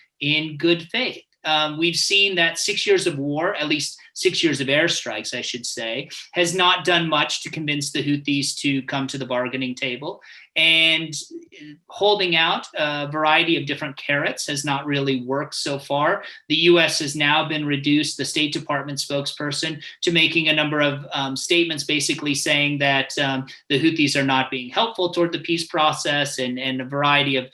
good faith? We've seen that 6 years of war, at least 6 years of airstrikes, I should say, has not done much to convince the Houthis to come to the bargaining table. And holding out a variety of different carrots has not really worked so far. The US has now been reduced, the State Department spokesperson, to making a number of statements basically saying that the Houthis are not being helpful toward the peace process, and a variety of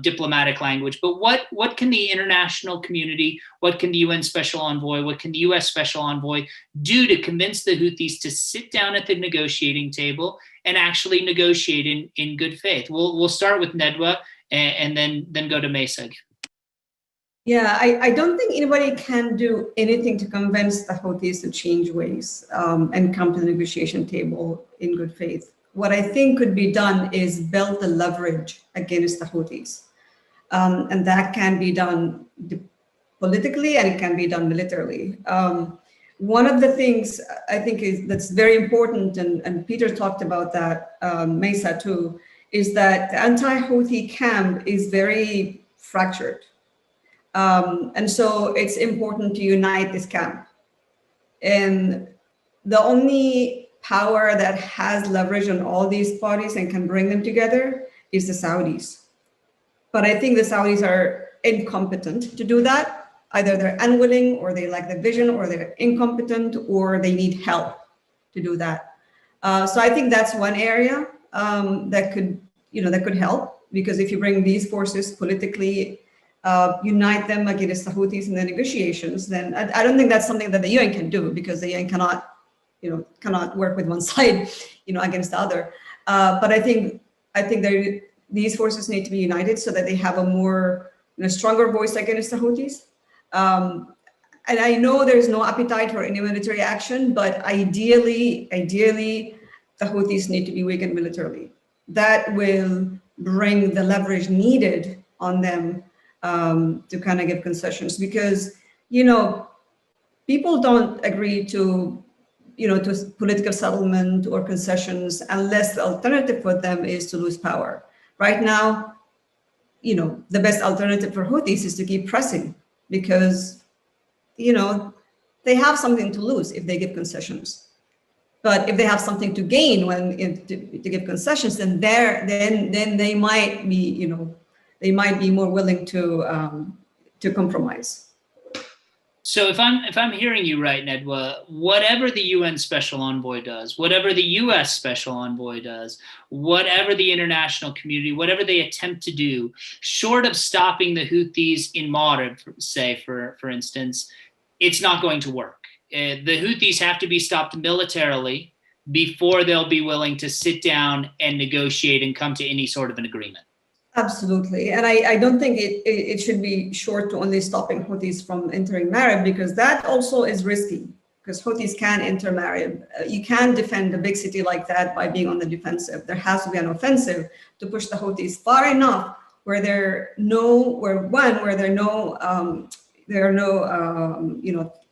diplomatic language. But what can the international community, what can the UN Special Envoy, what can the US Special Envoy do to convince the Houthis to sit down at the negotiating table and actually negotiate in good faith? We'll start with Nadwa and then go to Maysaa. Yeah, I don't think anybody can do anything to convince the Houthis to change ways and come to the negotiation table in good faith. What I think could be done is build the leverage against the Houthis. And that can be done politically, and it can be done militarily. One of the things I think that's very important, and Peter talked about that, Maysaa too, is that the anti-Houthi camp is very fractured. And so it's important to unite this camp. And the only power that has leverage on all these parties and can bring them together is the Saudis. But I think the Saudis are incompetent to do that. Either they're unwilling, or they lack the vision, or they're incompetent, or they need help to do that. So I think that's one area that could help, because if you bring these forces politically, unite them against the Houthis in the negotiations, then I don't think that's something that the UN can do, because the UN cannot work with one side, against the other. But I think these forces need to be united so that they have a more stronger voice against the Houthis. And I know there's no appetite for any military action, but ideally, the Houthis need to be weakened militarily. That will bring the leverage needed on them to kind of give concessions, because, people don't agree to political settlement or concessions unless the alternative for them is to lose power. Right now, the best alternative for Houthis is to keep pressing, because, they have something to lose if they give concessions. But if they have something to gain to give concessions, then they might be more willing to compromise. So if I'm hearing you right, Nadwa, whatever the UN Special Envoy does, whatever the US Special Envoy does, whatever the international community, whatever they attempt to do, short of stopping the Houthis in Marib, say, for instance, it's not going to work. The Houthis have to be stopped militarily before they'll be willing to sit down and negotiate and come to any sort of an agreement. Absolutely. And I don't think it should be short to only stopping Houthis from entering Marib, because that also is risky, because Houthis can intermarry. You can defend a big city like that by being on the defensive. There has to be an offensive to push the Houthis far enough where there are no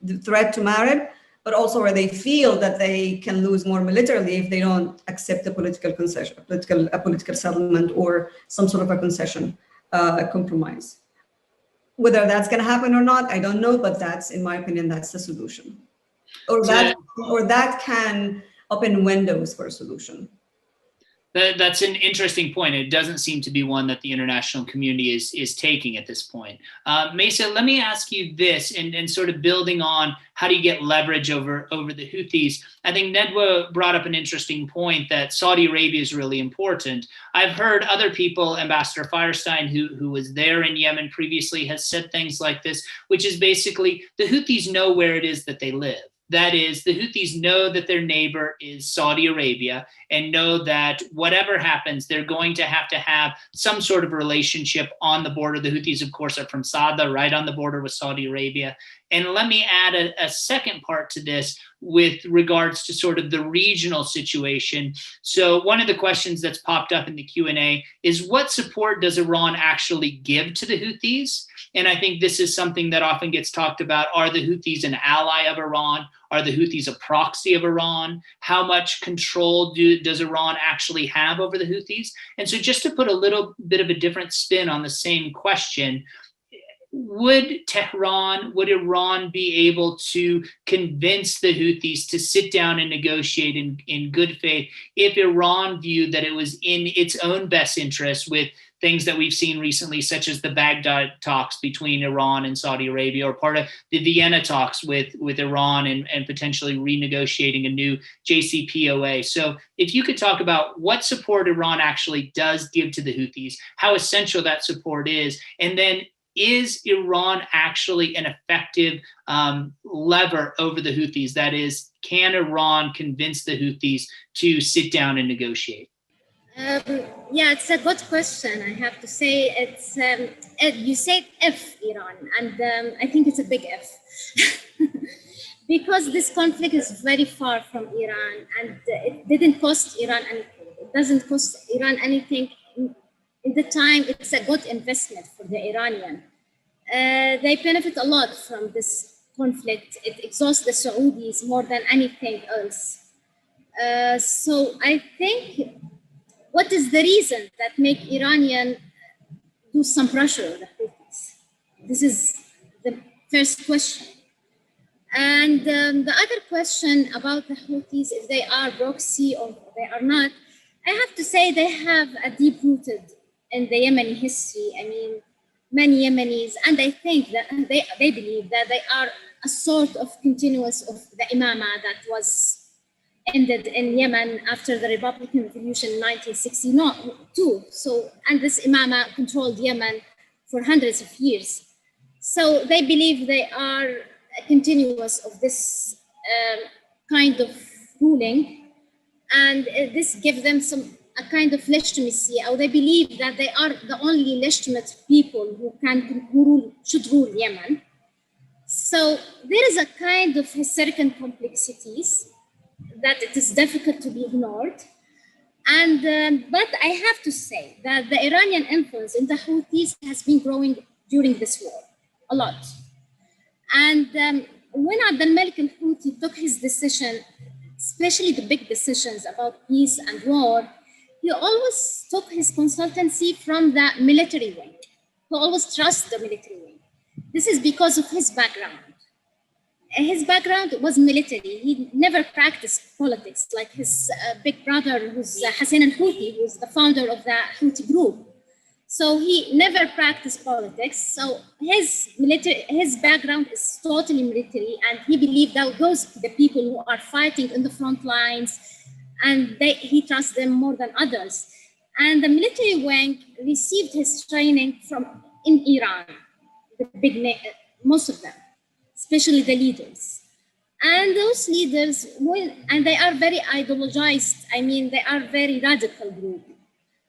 the threat to Marib, but also where they feel that they can lose more militarily if they don't accept a political concession, a political settlement, or some sort of a concession, a compromise. Whether that's going to happen or not, I don't know, but that's, in my opinion, that's the solution. Or that can open windows for a solution. That's an interesting point. It doesn't seem to be one that the international community is taking at this point. Maysaa, let me ask you this, and sort of building on how do you get leverage over the Houthis. I think Nadwa brought up an interesting point that Saudi Arabia is really important. I've heard other people, Ambassador Firestein, who was there in Yemen previously, has said things like this, which is basically the Houthis know where it is that they live. That is, the Houthis know that their neighbor is Saudi Arabia and know that whatever happens, they're going to have some sort of relationship on the border. The Houthis, of course, are from Sada, right on the border with Saudi Arabia. And let me add a second part to this with regards to sort of the regional situation. So one of the questions that's popped up in the Q&A is, what support does Iran actually give to the Houthis? And I think this is something that often gets talked about. Are the Houthis an ally of Iran? Are the Houthis a proxy of Iran? How much control does Iran actually have over the Houthis? And so just to put a little bit of a different spin on the same question, would Iran be able to convince the Houthis to sit down and negotiate in good faith if Iran viewed that it was in its own best interest, with things that we've seen recently, such as the Baghdad talks between Iran and Saudi Arabia, or part of the Vienna talks with Iran and potentially renegotiating a new JCPOA. So if you could talk about what support Iran actually does give to the Houthis, how essential that support is, and then is Iran actually an effective lever over the Houthis? That is, can Iran convince the Houthis to sit down and negotiate? Yeah, it's a good question. I have to say, it's you said if Iran, and I think it's a big if, because this conflict is very far from Iran, and it didn't cost Iran anything. It doesn't cost Iran anything. In the time, it's a good investment for the Iranian. They benefit a lot from this conflict. It exhausts the Saudis more than anything else. So I think, what is the reason that make Iranian do some pressure on the Houthis? This is the first question. And the other question about the Houthis, if they are proxy or they are not, I have to say they have a deep-rooted in the Yemeni history. I mean, many Yemenis, and I think that they believe that they are a sort of continuous of the imama that was ended in Yemen after the Republican Revolution in 1962. So, and this imama controlled Yemen for hundreds of years. So they believe they are a continuous of this kind of ruling, and this gives them a kind of legitimacy, or they believe that they are the only legitimate people who should rule Yemen. So there is a kind of historical complexities that it is difficult to be ignored. And but I have to say that the Iranian influence in the Houthis has been growing during this war a lot. And when Abdel Malik al-Houthi took his decision, especially the big decisions about peace and war, he always took his consultancy from the military wing. He always trusts the military wing. This is because of his background. His background was military. He never practiced politics like his big brother, who's Hassan al-Houthi, who's the founder of the Houthi group. So he never practiced politics. So his background is totally military, and he believed that those the people who are fighting in the front lines, and he trusts them more than others. And the military wing received his training in Iran, most of them, especially the leaders. And those leaders, and they are very ideologized. I mean, they are very radical group.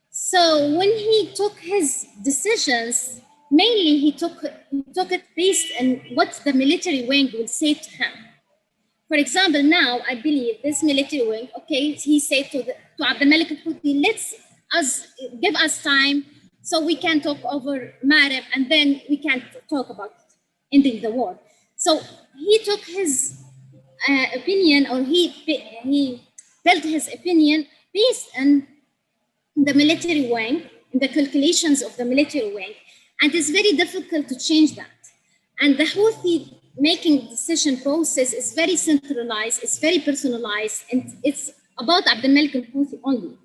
So when he took his decisions, mainly he took it based on what the military wing will say to him. for example, now I believe this military wing, okay, he said to Abdel Malik al-Houthi, give us time so we can talk over Marib, and then we can talk about ending the war. So he took his opinion, or he built his opinion based on the military wing, the calculations of the military wing, and it's very difficult to change that. And the Houthi making decision process is very centralized, it's very personalized, and it's about Abdel Malik al-Houthi only.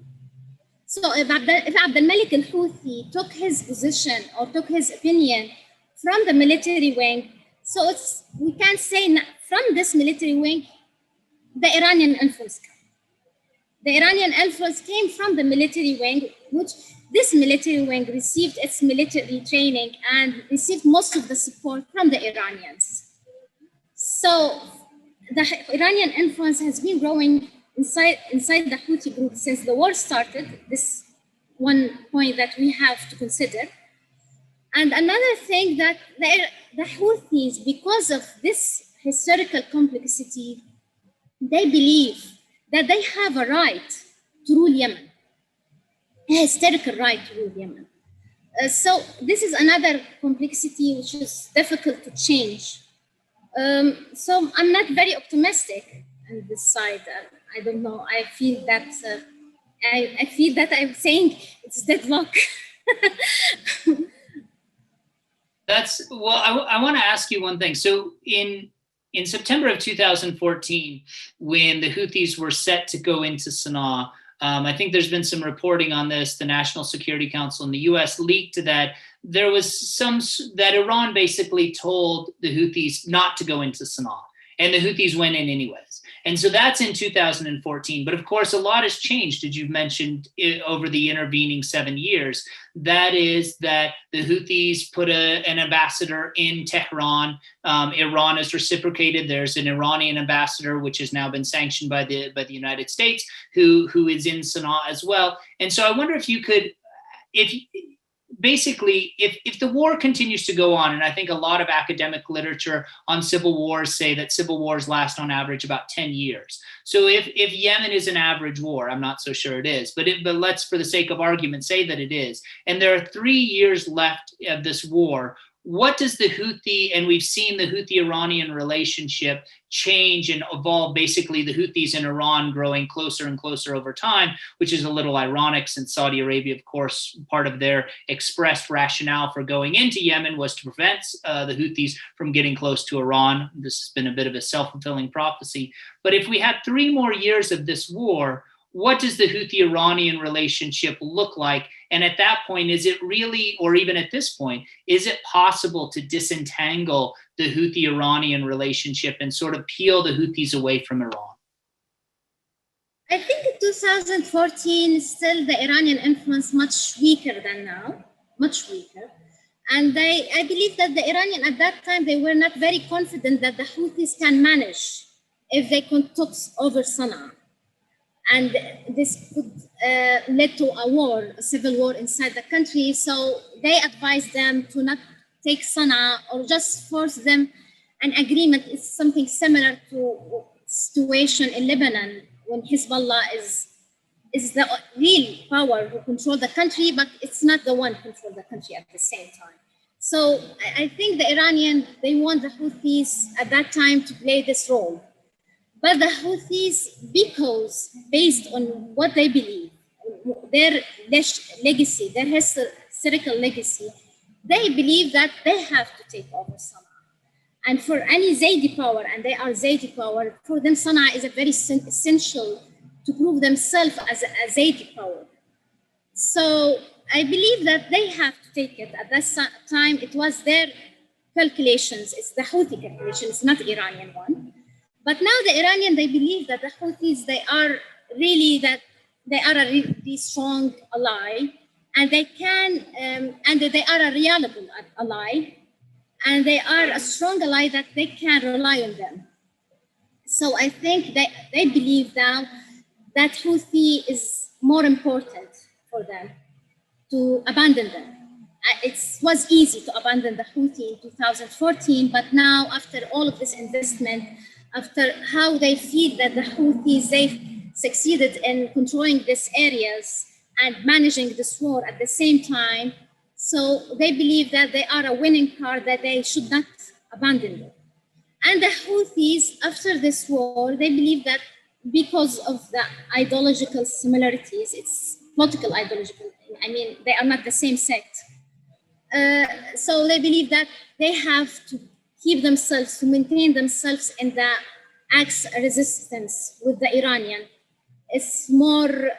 So if Abdel Malik al-Houthi took his position or took his opinion from the military wing, so we can say from this military wing, the Iranian influence came. The Iranian influence came from the military wing, which this military wing received its military training and received most of the support from the Iranians. So the Iranian influence has been growing inside the Houthi group since the war started. This one point that we have to consider. And another thing that the Houthis, because of this historical complexity, they believe that they have a right to rule Yemen, a historical right to rule Yemen. So this is another complexity which is difficult to change. So I'm not very optimistic on this side. I don't know. I feel that I feel that I'm saying it's deadlock. I want to ask you one thing. So in September of 2014, when the Houthis were set to go into Sana'a, I think there's been some reporting on this. The National Security Council in the US leaked that there was that Iran basically told the Houthis not to go into Sana'a, and the Houthis went in anyways. And so that's in 2014. But of course, a lot has changed, as you've mentioned, over the intervening 7 years. That is that the Houthis put an ambassador in Tehran. Iran has reciprocated. There's an Iranian ambassador, which has now been sanctioned by the United States, who is in Sana'a as well. And so I wonder if you could, basically, if the war continues to go on, and I think a lot of academic literature on civil wars say that civil wars last on average about 10 years. So if Yemen is an average war, I'm not so sure it is, but let's, for the sake of argument, say that it is, and there are 3 years left of this war, what does the Houthi, and we've seen the Houthi-Iranian relationship change and evolve, basically the Houthis in Iran growing closer and closer over time, which is a little ironic since Saudi Arabia, of course, part of their expressed rationale for going into Yemen was to prevent the Houthis from getting close to Iran. This has been a bit of a self-fulfilling prophecy. But if we had 3 more years of this war, what does the Houthi-Iranian relationship look like? And at that point, is it really, or even at this point, is it possible to disentangle the Houthi-Iranian relationship and sort of peel the Houthis away from Iran? I think in 2014, still the Iranian influence much weaker than now, much weaker. And I believe that the Iranian at that time, they were not very confident that the Houthis can manage if they could take over Sana'a. And this could lead to a civil war inside the country. So they advised them to not take Sana'a or just force them an agreement. It's something similar to situation in Lebanon when Hezbollah is the real power who control the country, but it's not the one who control the country at the same time. So I think the Iranian, they want the Houthis at that time to play this role. But the Houthis, because based on what they believe, their legacy, their historical legacy, they believe that they have to take over Sana'a. And for any Zaydi power, and they are Zaydi power, for them Sana'a is a very essential to prove themselves as a Zaydi power. So I believe that they have to take it. At that time, it was their calculations. It's the Houthi calculations, not the Iranian one. But now the Iranian, they believe that the Houthis, they are a really strong ally, and they can, and they are a reliable ally, and they are a strong ally that they can rely on them. So I think they believe now that Houthi is more important for them to abandon them. It was easy to abandon the Houthi in 2014, but now after all of this investment, after how they feel that the Houthis, they've succeeded in controlling these areas and managing this war at the same time. So they believe that they are a winning card, that they should not abandon them. And the Houthis, after this war, they believe that because of the ideological similarities, it's political ideological, I mean, they are not the same sect. So they believe that they have to keep themselves, to maintain themselves in the acts resistance with the Iranian. It's more,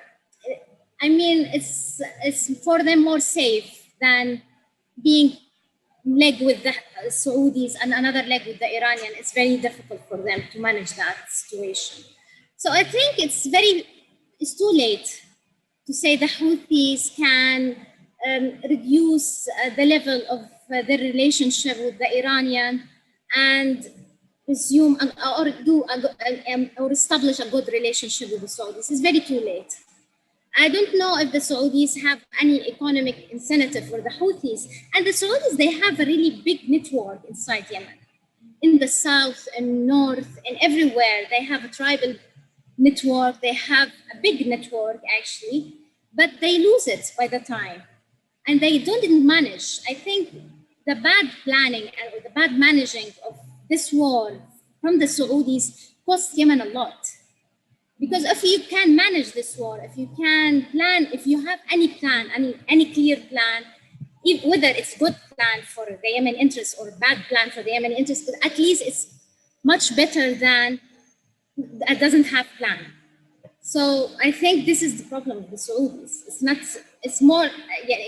I mean, it's for them more safe than being leg with the Saudis and another leg with the Iranian. It's very difficult for them to manage that situation. So I think it's too late to say the Houthis can reduce the level of their relationship with the Iranian and resume or establish a good relationship with the Saudis. It's very too late. I don't know if the Saudis have any economic incentive for the Houthis. And the Saudis, they have a really big network inside Yemen. In the south and north and everywhere, they have a tribal network. They have a big network, actually, but they lose it by the time. And they don't manage. I think the bad planning and the bad managing of this war from the Saudis cost Yemen a lot. Because if you can manage this war, if you can plan, if you have any plan, any clear plan, whether it's good plan for the Yemen interest or bad plan for the Yemen interest, but at least it's much better than it doesn't have plan. So I think this is the problem with the Saudis. It's more,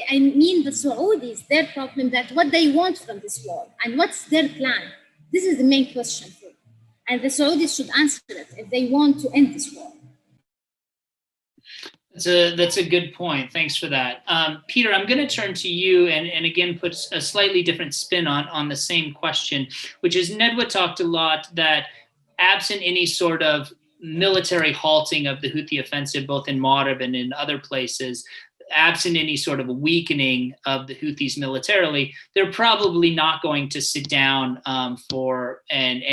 I mean the Saudis, their problem, that what they want from this war and what's their plan. This is the main question for them. And the Saudis should answer it if they want to end this war. That's a good point. Thanks for that. Peter, I'm going to turn to you and again put a slightly different spin on the same question, which is Nadwa talked a lot that absent any sort of military halting of the Houthi offensive, both in Marib and in other places, absent any sort of weakening of the Houthis militarily, they're probably not going to sit down and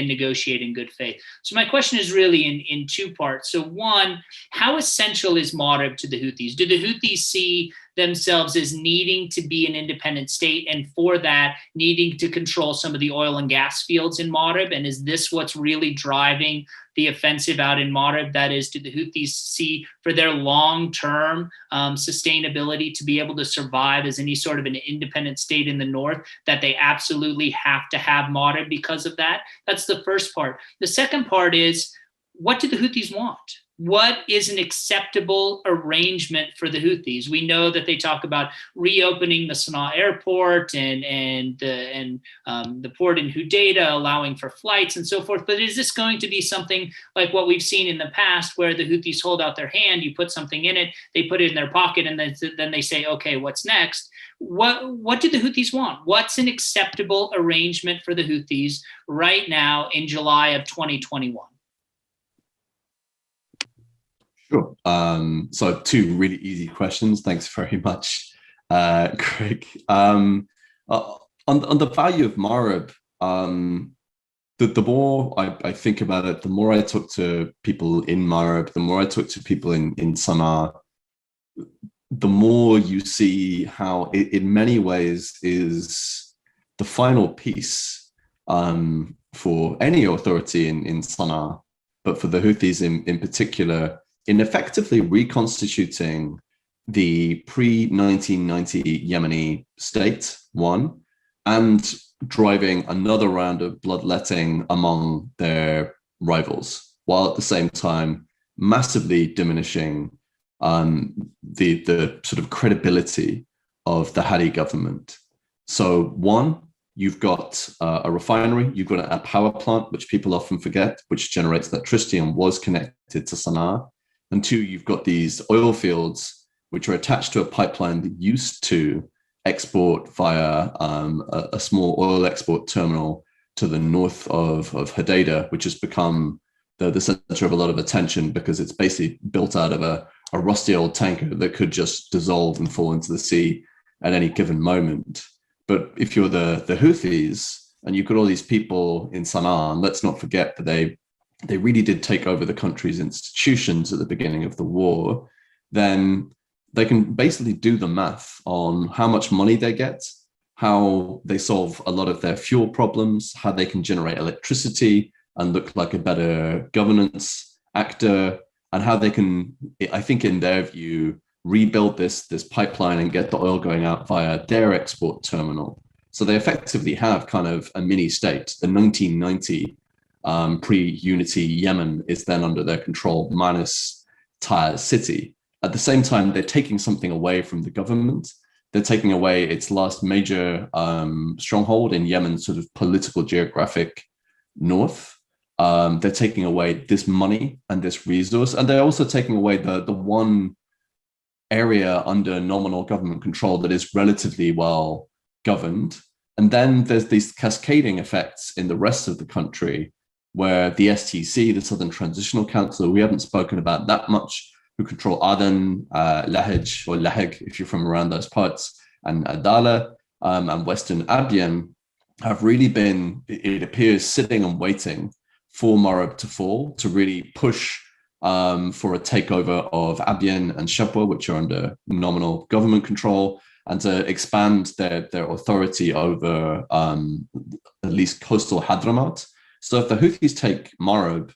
negotiate in good faith. So my question is really in two parts. So one, how essential is Marib to the Houthis? Do the Houthis see themselves as needing to be an independent state, and for that needing to control some of the oil and gas fields in Marib? And is this what's really driving the offensive out in Marib? That is, do the Houthis see for their long-term sustainability to be able to survive as any sort of an independent state in the north, that they absolutely have to have Marib because of that? That's the first part. The second part is, what do the Houthis want? What is an acceptable arrangement for the Houthis? We know that they talk about reopening the Sana'a airport and the port in Hudaydah, allowing for flights and so forth. But is this going to be something like what we've seen in the past, where the Houthis hold out their hand, you put something in it, they put it in their pocket, and then they say, okay, what's next? What do the Houthis want? What's an acceptable arrangement for the Houthis right now in July of 2021? Sure. So two really easy questions. Thanks very much, Greg. On the value of Marib, the more I think about it, the more I talk to people in Marib, the more I talk to people in Sana'a, the more you see how it, in many ways, is the final piece for any authority in Sana'a, but for the Houthis in particular, in effectively reconstituting the pre-1990 Yemeni state, one, and driving another round of bloodletting among their rivals, while at the same time massively diminishing the sort of credibility of the Hadi government. So one, you've got a refinery, you've got a power plant, which people often forget, which generates electricity and was connected to Sana'a. And two, you've got these oil fields, which are attached to a pipeline that used to export via a small oil export terminal to the north of Hudaydah, which has become the center of a lot of attention because it's basically built out of a rusty old tanker that could just dissolve and fall into the sea at any given moment. But if you're the Houthis and you've got all these people in Sana'a, and let's not forget that they they really did take over the country's institutions at the beginning of the war, then they can basically do the math on how much money they get, how they solve a lot of their fuel problems, how they can generate electricity and look like a better governance actor, and how they can, I think in their view, rebuild this pipeline and get the oil going out via their export terminal. So they effectively have kind of a mini state. The 1990 pre-unity Yemen is then under their control, minus Taiz city. At the same time, they're taking something away from the government. They're taking away its last major stronghold in Yemen's sort of political geographic north. They're taking away this money and this resource, and they're also taking away the one area under nominal government control that is relatively well governed. And then there's these cascading effects in the rest of the country where the STC, the Southern Transitional Council, we haven't spoken about that much, who control Aden, Lahej, or Laheg, if you're from around those parts, and Adala, and Western Abyan, have really been, it appears, sitting and waiting for Marib to fall, to really push for a takeover of Abyan and Shabwa, which are under nominal government control, and to expand their authority over at least coastal Hadramaut. So if the Houthis take Marib,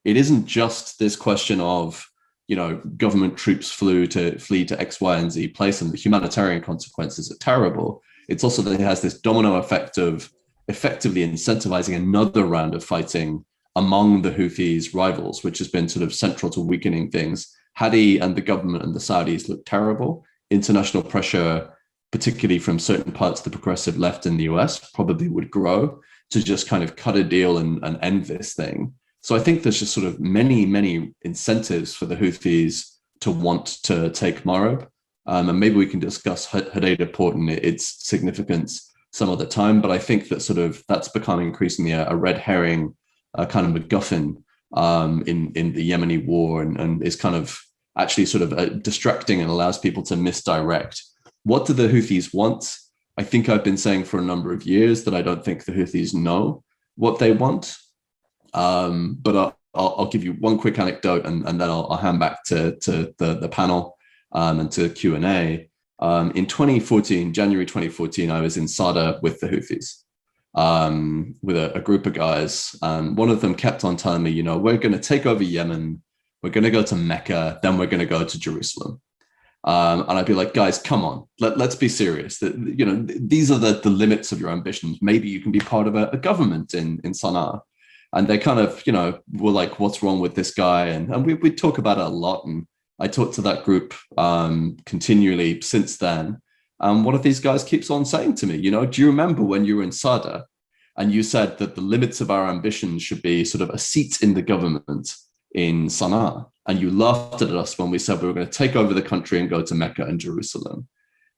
it isn't just this question of, you know, government troops flee to X, Y, and Z place, and the humanitarian consequences are terrible. It's also that it has this domino effect of effectively incentivizing another round of fighting among the Houthis' rivals, which has been sort of central to weakening things. Hadi and the government and the Saudis look terrible. International pressure, particularly from certain parts of the progressive left in the US, probably would grow to just kind of cut a deal and end this thing. So I think there's just sort of many incentives for the Houthis to want to take Marib. And maybe we can discuss Hodeidah Port and its significance some other time. But I think that sort of that's becoming increasingly a red herring, kind of MacGuffin in the Yemeni war, and is kind of actually sort of distracting and allows people to misdirect. What do the Houthis want? I think I've been saying for a number of years that I don't think the Houthis know what they want. But I'll give you one quick anecdote, and then I'll hand back to the panel and to Q&A. In 2014, January 2014, I was in Sada with the Houthis, with a group of guys, and one of them kept on telling me, you know, we're going to take over Yemen, we're going to go to Mecca, then we're going to go to Jerusalem. And I'd be like, guys, come on, let's be serious. You know, these are the limits of your ambitions. Maybe you can be part of a government in Sana'a. And they kind of, you know, were like, what's wrong with this guy? And we talk about it a lot. And I talked to that group continually since then. And one of these guys keeps on saying to me, you know, do you remember when you were in Sada and you said that the limits of our ambitions should be sort of a seat in the government in Sana'a? And you laughed at us when we said we were going to take over the country and go to Mecca and Jerusalem.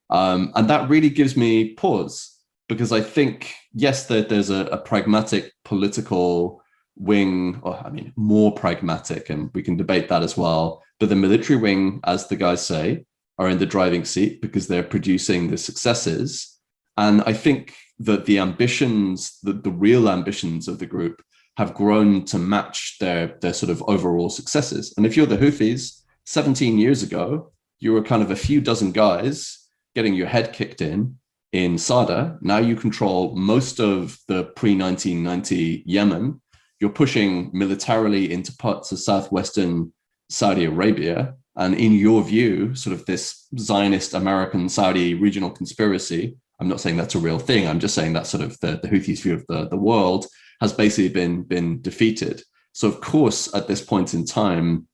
And that really gives me pause, because I think, yes, there's a pragmatic political wing, or I mean, more pragmatic, and we can debate that as well. But the military wing, as the guys say, are in the driving seat because they're producing the successes. And I think that the ambitions, the real ambitions of the group have grown to match their sort of overall successes. And if you're the Houthis, 17 years ago, you were kind of a few dozen guys getting your head kicked in Sada. Now you control most of the pre-1990 Yemen. You're pushing militarily into parts of southwestern Saudi Arabia. And in your view, sort of this Zionist American Saudi regional conspiracy, I'm not saying that's a real thing, I'm just saying that's sort of the Houthis' view of the world, has basically been defeated. So of course, at this point in time,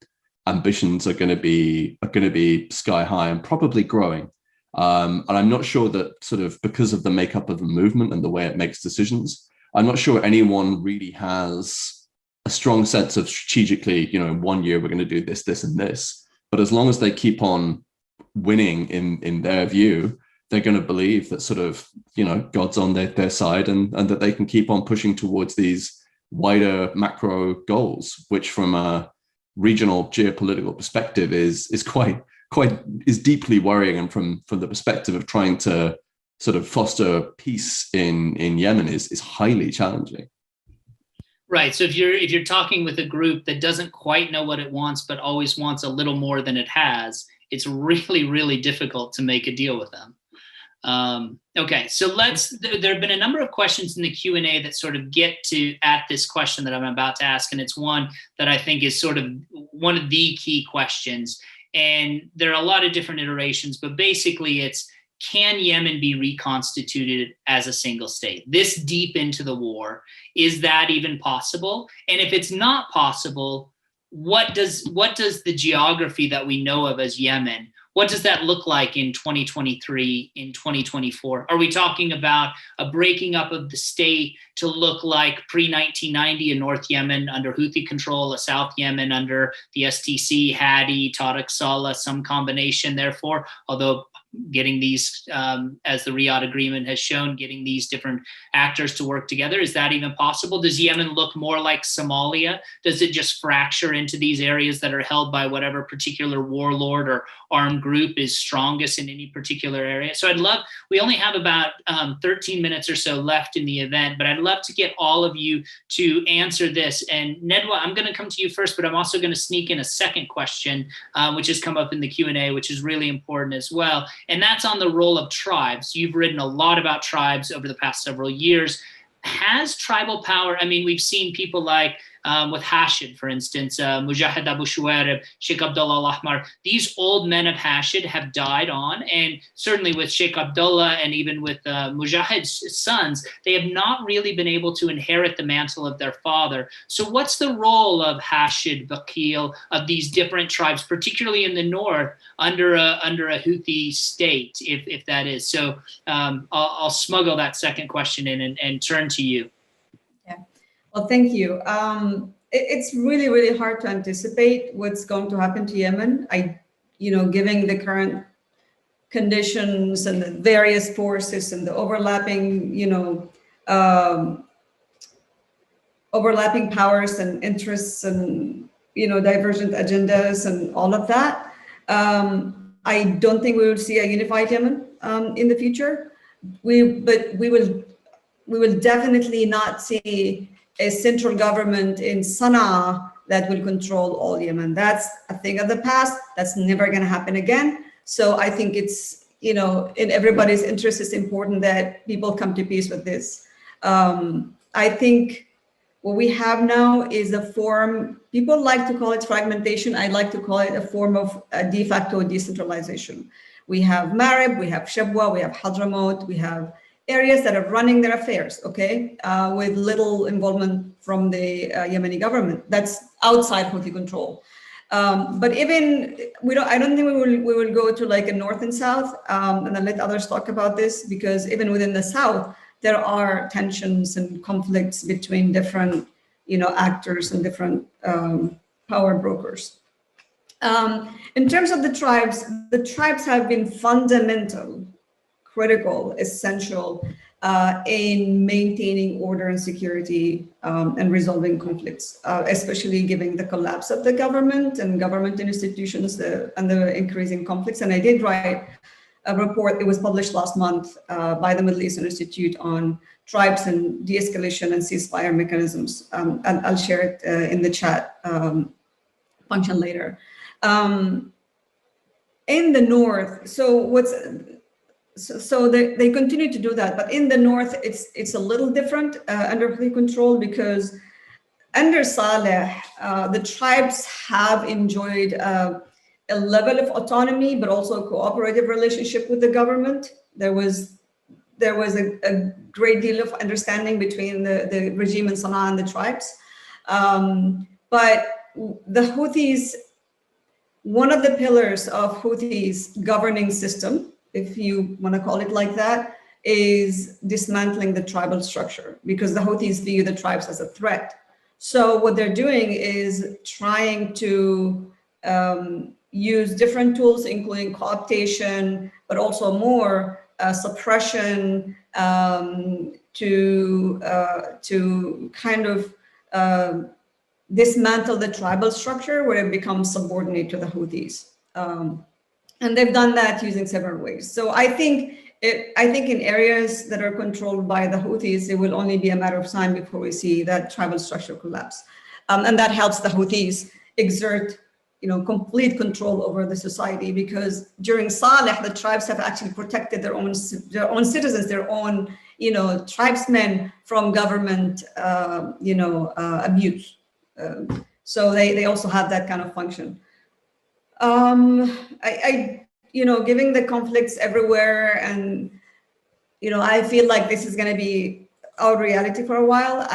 ambitions are going to be sky high and probably growing. And I'm not sure that sort of because of the makeup of the movement and the way it makes decisions, I'm not sure anyone really has a strong sense of strategically, you know, in 1 year, we're going to do this, this, and this. But as long as they keep on winning in their view, they're going to believe that sort of, you know, God's on their side, and that they can keep on pushing towards these wider macro goals, which from a regional geopolitical perspective is deeply worrying. And from the perspective of trying to sort of foster peace in Yemen is highly challenging. Right. So if you're talking with a group that doesn't quite know what it wants, but always wants a little more than it has, it's really, really difficult to make a deal with them. Okay, so there have been a number of questions in the Q&A that sort of get at this question that I'm about to ask, and it's one that I think is sort of one of the key questions. And there are a lot of different iterations, but basically it's, can Yemen be reconstituted as a single state? This deep into the war, is that even possible? And if it's not possible, what does the geography that we know of as Yemen, what does that look like in 2023, in 2024? Are we talking about a breaking up of the state to look like pre-1990 in North Yemen under Houthi control, a South Yemen under the STC, Hadi, Tariq Saleh, some combination therefore, although getting these, as the Riyadh Agreement has shown, getting these different actors to work together, is that even possible? Does Yemen look more like Somalia? Does it just fracture into these areas that are held by whatever particular warlord or armed group is strongest in any particular area? So we only have about 13 minutes or so left in the event, but I'd love to get all of you to answer this. And Nadwa, I'm going to come to you first, but I'm also going to sneak in a second question, which has come up in the Q&A, which is really important as well. And that's on the role of tribes. You've written a lot about tribes over the past several years. Has tribal power, I mean, we've seen people like with Hashid, for instance, Mujahid Abu Shuwairib, Sheikh Abdullah Al-Ahmar, these old men of Hashid have died on, and certainly with Sheikh Abdullah and even with Mujahid's sons, they have not really been able to inherit the mantle of their father. So what's the role of Hashid, Baqil, of these different tribes, particularly in the north, under a Houthi state, if that is? So I'll smuggle that second question in and turn to you. Well, thank you. It's really, really hard to anticipate what's going to happen to Yemen. Given the current conditions and the various forces and the overlapping powers and interests and, divergent agendas and all of that. I don't think we will see a unified Yemen in the future. We will definitely not see a central government in Sana'a that will control all Yemen. That's a thing of the past. That's never going to happen again. So I think it's, in everybody's interest, it's important that people come to peace with this. I think what we have now is a form, people like to call it fragmentation. I like to call it a form of de facto decentralization. We have Marib, we have Shabwa, we have Hadramaut, we have areas that are running their affairs, with little involvement from the Yemeni government. That's outside Houthi control. But even I don't think we will go to like a north and south, and I'll let others talk about this, because even within the south there are tensions and conflicts between different actors and different power brokers. In terms of the tribes have been fundamental, critical, essential in maintaining order and security and resolving conflicts, especially given the collapse of the government and government institutions and the increasing conflicts. And I did write a report, it was published last month by the Middle Eastern Institute on tribes and de-escalation and ceasefire mechanisms. And I'll share it in the chat function later. In the north, so they continue to do that, but in the north, it's a little different under Houthi control, because under Saleh, the tribes have enjoyed a level of autonomy, but also a cooperative relationship with the government. There was a great deal of understanding between the regime in Sana'a and the tribes. But the Houthis, one of the pillars of Houthis' governing system, if you want to call it like that, is dismantling the tribal structure, because the Houthis view the tribes as a threat. So what they're doing is trying to use different tools, including cooptation, but also more suppression to kind of dismantle the tribal structure where it becomes subordinate to the Houthis. And they've done that using several ways. So I think in areas that are controlled by the Houthis, it will only be a matter of time before we see that tribal structure collapse. And that helps the Houthis exert, complete control over the society, because during Saleh, the tribes have actually protected their own citizens, their own, tribesmen from government, abuse. So they also have that kind of function. Given the conflicts everywhere, and I feel like this is going to be our reality for a while.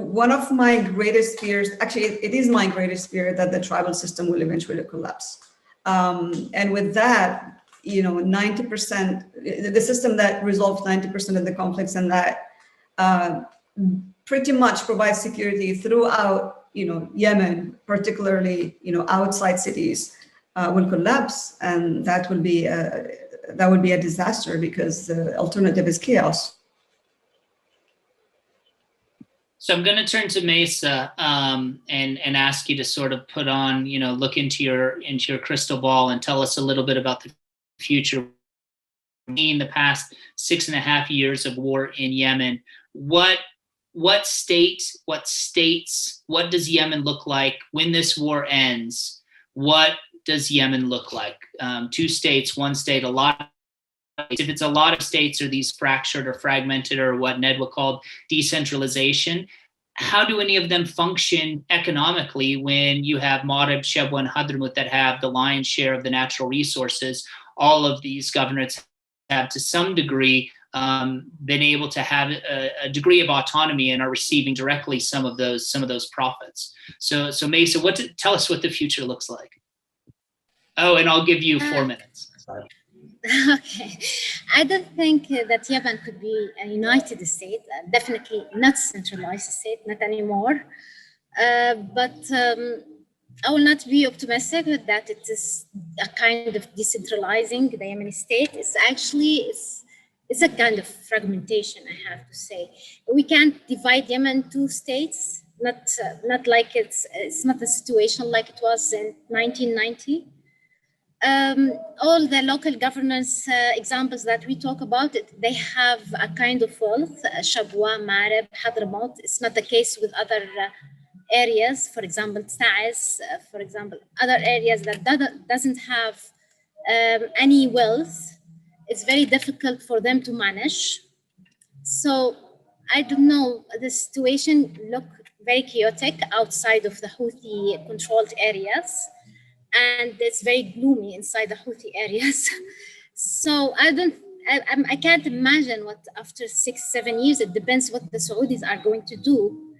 One of my greatest fears, actually, it is my greatest fear, that the tribal system will eventually collapse. And with that, 90%, the system that resolves 90% of the conflicts, and that pretty much provides security throughout, Yemen, particularly, outside cities, will collapse, and that would be a disaster, because the alternative is chaos. So I'm going to turn to Maysaa and ask you to sort of put on, look into your crystal ball and tell us a little bit about the future. In the past 6.5 years of war in Yemen, what states, what does Yemen look like when this war ends? What does Yemen look like? 2 states, 1 state, a lot. If it's a lot of states, are these fractured or fragmented, or what Nadwa called decentralization? How do any of them function economically when you have Marib, Shabwa, and Hadramaut that have the lion's share of the natural resources? All of these governorates have, to some degree, been able to have a degree of autonomy and are receiving directly some of those profits. So Maysaa, tell us what the future looks like. Oh, and I'll give you 4 minutes. Sorry. Okay, I don't think that Yemen could be a united state, definitely not centralized state, not anymore. But I will not be optimistic that it is a kind of decentralizing the Yemeni state. It's a kind of fragmentation, I have to say. We can't divide Yemen 2 states, not like it's not a situation like it was in 1990. All the local governance examples that we talk about, they have a kind of wealth. Shabwa, Marib, Hadramaut. It's not the case with other areas. For example, Taiz, for example, other areas that doesn't have any wealth. It's very difficult for them to manage. So I don't know, the situation look very chaotic outside of the Houthi controlled areas. And it's very gloomy inside the Houthi areas. So I can't imagine what after 6-7 years, it depends what the Saudis are going to do.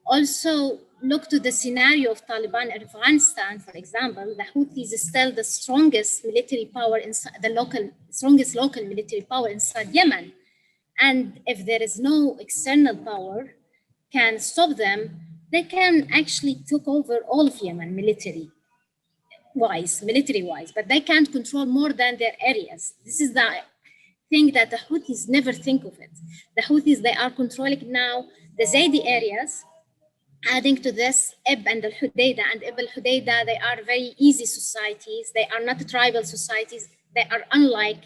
Also, look to the scenario of Taliban in Afghanistan, for example. The Houthis is still the strongest military power inside strongest local military power inside Yemen. And if there is no external power can stop them, they can actually take over all of Yemen military-wise, but they can't control more than their areas. This is the thing that the Houthis never think of it. The Houthis, they are controlling now the Zaidi areas. Adding to this, Ib and al-Hudaydah, and Ib al-Hudaydah, they are very easy societies. They are not tribal societies. They are unlike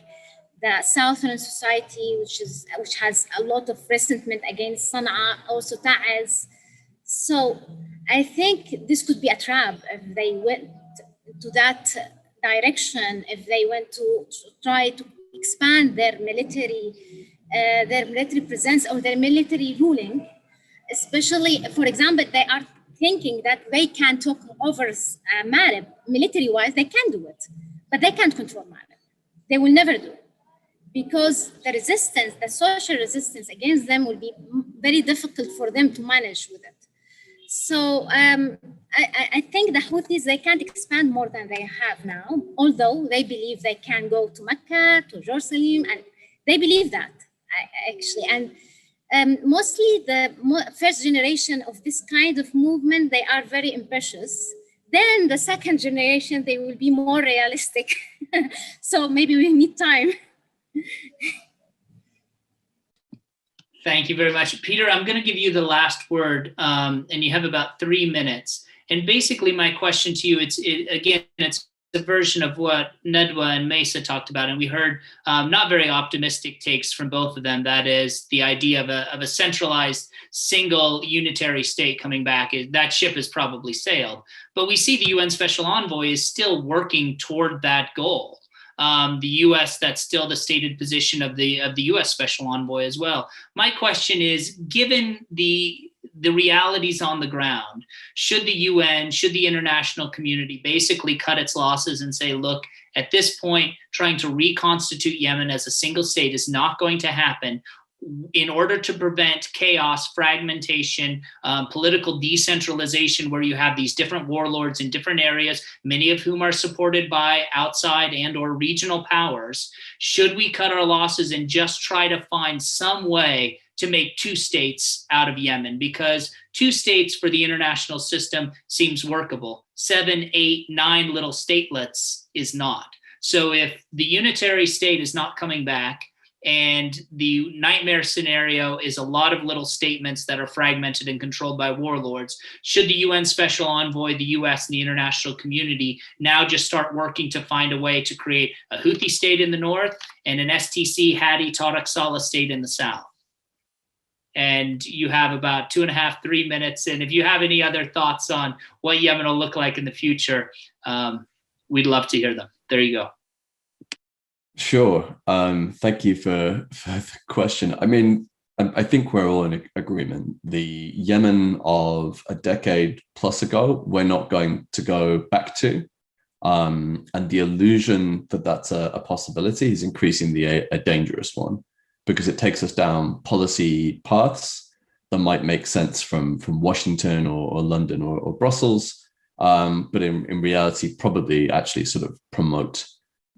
the southern society, which has a lot of resentment against Sana'a, also Taiz. So I think this could be a trap if they went to that direction, if they went to try to expand their military presence or their military ruling. Especially, for example, they are thinking that they can take over Marib military-wise. They can do it, but they can't control Marib. They will never do it because the resistance, the social resistance against them will be very difficult for them to manage with it. So I think the Houthis, they can't expand more than they have now, although they believe they can go to Mecca, to Jerusalem, and they believe that, actually. And mostly the first generation of this kind of movement, they are very ambitious. Then the second generation, they will be more realistic. So maybe we need time. Thank you very much. Peter, I'm going to give you the last word, and you have about 3 minutes. And basically my question to you, it's a version of what Nadwa and Maysaa talked about, and we heard not very optimistic takes from both of them. That is the idea of a centralized, single, unitary state coming back. That ship has probably sailed. But we see the UN Special Envoy is still working toward that goal. The U.S., that's still the stated position of the U.S. Special Envoy as well. My question is, given the realities on the ground, should the UN, should the international community basically cut its losses and say, look, at this point, trying to reconstitute Yemen as a single state is not going to happen. In order to prevent chaos, fragmentation, political decentralization, where you have these different warlords in different areas, many of whom are supported by outside and or regional powers, should we cut our losses and just try to find some way to make two states out of Yemen? Because two states for the international system seems workable. 7, 8, 9 little statelets is not. So if the unitary state is not coming back, and the nightmare scenario is a lot of little statements that are fragmented and controlled by warlords, should the UN Special Envoy, the US, and the international community now just start working to find a way to create a Houthi state in the north and an STC Hadi Tariq Saleh state in the south? And you have about 2.5, 3 minutes. And if you have any other thoughts on what Yemen will look like in the future, we'd love to hear them. There you go. Sure. Thank you for the question. I mean, I think we're all in agreement. The Yemen of a decade plus ago, we're not going to go back to. And the illusion that that's a possibility is increasingly a dangerous one, because it takes us down policy paths that might make sense from Washington or London or Brussels, but in reality probably actually sort of promote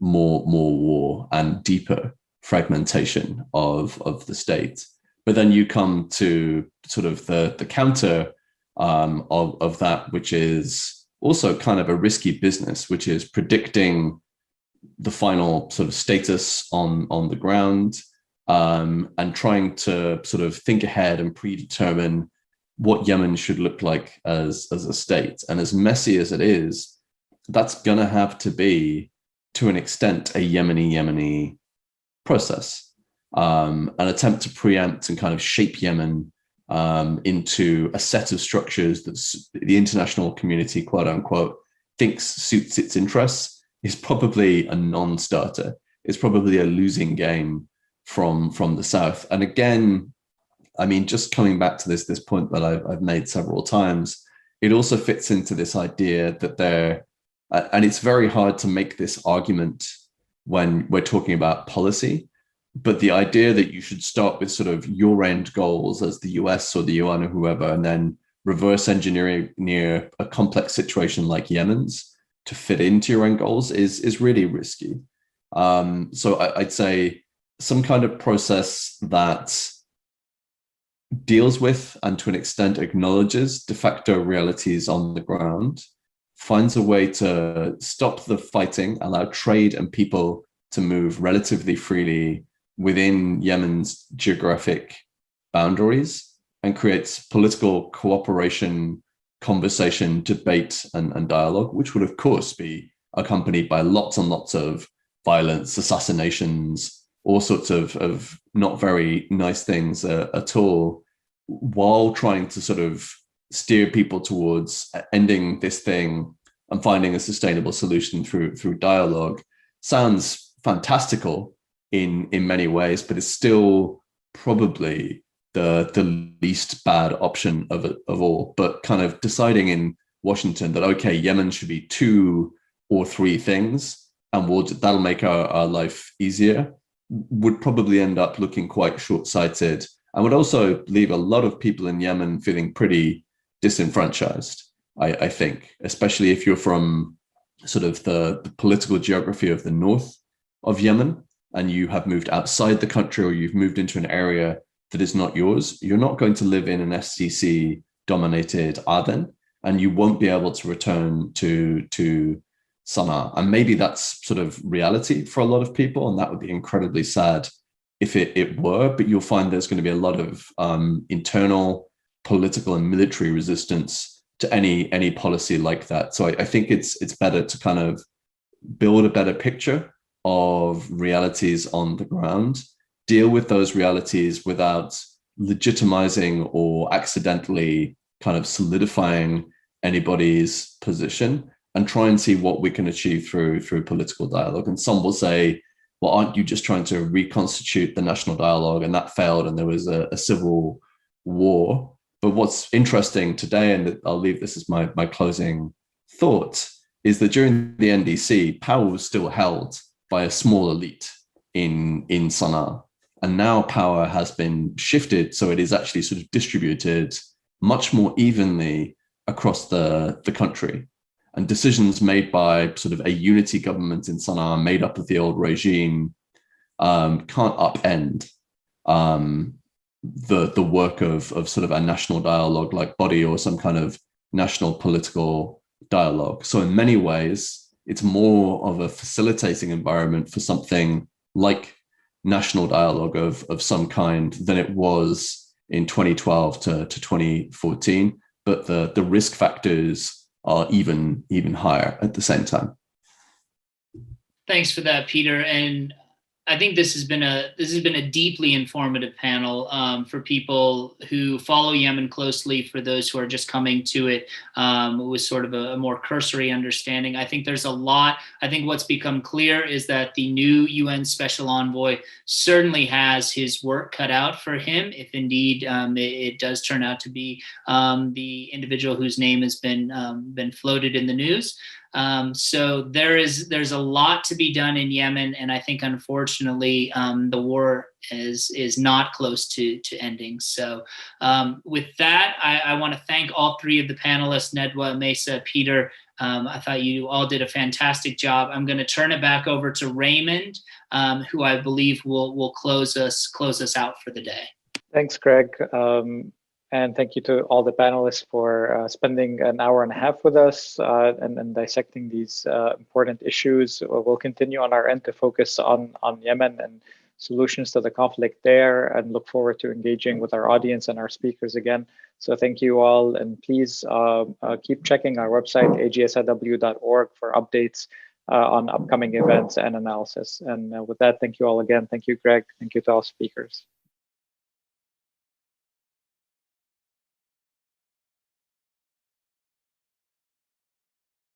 more war and deeper fragmentation of the state. But then you come to sort of the counter of that, which is also kind of a risky business, which is predicting the final sort of status on the ground, and trying to sort of think ahead and predetermine what Yemen should look like as a state. And as messy as it is, that's going to have to be, to an extent, a Yemeni process, an attempt to preempt and kind of shape Yemen into a set of structures that the international community, quote unquote, thinks suits its interests, is probably a non-starter. It's probably a losing game from the south. And again, I mean, just coming back to this point that I've made several times, it also fits into this idea that there. And it's very hard to make this argument when we're talking about policy, but the idea that you should start with sort of your end goals as the US or the UN or whoever, and then reverse engineering near a complex situation like Yemen's to fit into your end goals is really risky. So I'd say some kind of process that deals with and to an extent acknowledges de facto realities on the ground, finds a way to stop the fighting, allow trade and people to move relatively freely within Yemen's geographic boundaries, and creates political cooperation, conversation, debate, and dialogue, which would, of course, be accompanied by lots and lots of violence, assassinations, all sorts of not very nice things at all, while trying to sort of steer people towards ending this thing and finding a sustainable solution through dialogue. Sounds fantastical in many ways, but it's still probably the least bad option of all. But kind of deciding in Washington that, okay, Yemen should be 2 or 3 things, and that'll make our life easier, would probably end up looking quite short-sighted, and would also leave a lot of people in Yemen feeling pretty disenfranchised, I think, especially if you're from sort of the political geography of the north of Yemen and you have moved outside the country, or you've moved into an area that is not yours. You're not going to live in an SCC dominated Aden, and you won't be able to return to Sana'a. And maybe that's sort of reality for a lot of people, and that would be incredibly sad if it were, but you'll find there's going to be a lot of internal political and military resistance to any policy like that. So I think it's better to kind of build a better picture of realities on the ground, deal with those realities without legitimizing or accidentally kind of solidifying anybody's position, and try and see what we can achieve through political dialogue. And some will say, well, aren't you just trying to reconstitute the national dialogue, and that failed and there was a civil war? But what's interesting today, and I'll leave this as my closing thought, is that during the NDC, power was still held by a small elite in Sana'a. And now power has been shifted, so it is actually sort of distributed much more evenly across the country. And decisions made by sort of a unity government in Sana'a, made up of the old regime, can't upend the work of sort of a national dialogue like body, or some kind of national political dialogue. So in many ways, it's more of a facilitating environment for something like national dialogue of some kind than it was in 2012 to 2014. But the risk factors are even higher at the same time. Thanks for that, Peter. And I think this has been a deeply informative panel for people who follow Yemen closely. For those who are just coming to it with sort of a more cursory understanding, I think there's a lot. I think what's become clear is that the new UN Special Envoy certainly has his work cut out for him, if indeed it does turn out to be the individual whose name has been floated in the news. So there's a lot to be done in Yemen, and I think unfortunately the war is not close to ending. So with that, I want to thank all three of the panelists, Nadwa, Maysaa, Peter. I thought you all did a fantastic job. I'm going to turn it back over to Raymond, who I believe will close us out for the day. Thanks, Greg. And thank you to all the panelists for spending an hour and a half with us and dissecting these important issues. We'll continue on our end to focus on Yemen and solutions to the conflict there, and look forward to engaging with our audience and our speakers again. So thank you all, and please keep checking our website, agsiw.org, for updates on upcoming events and analysis. And with that, thank you all again. Thank you, Greg. Thank you to all speakers.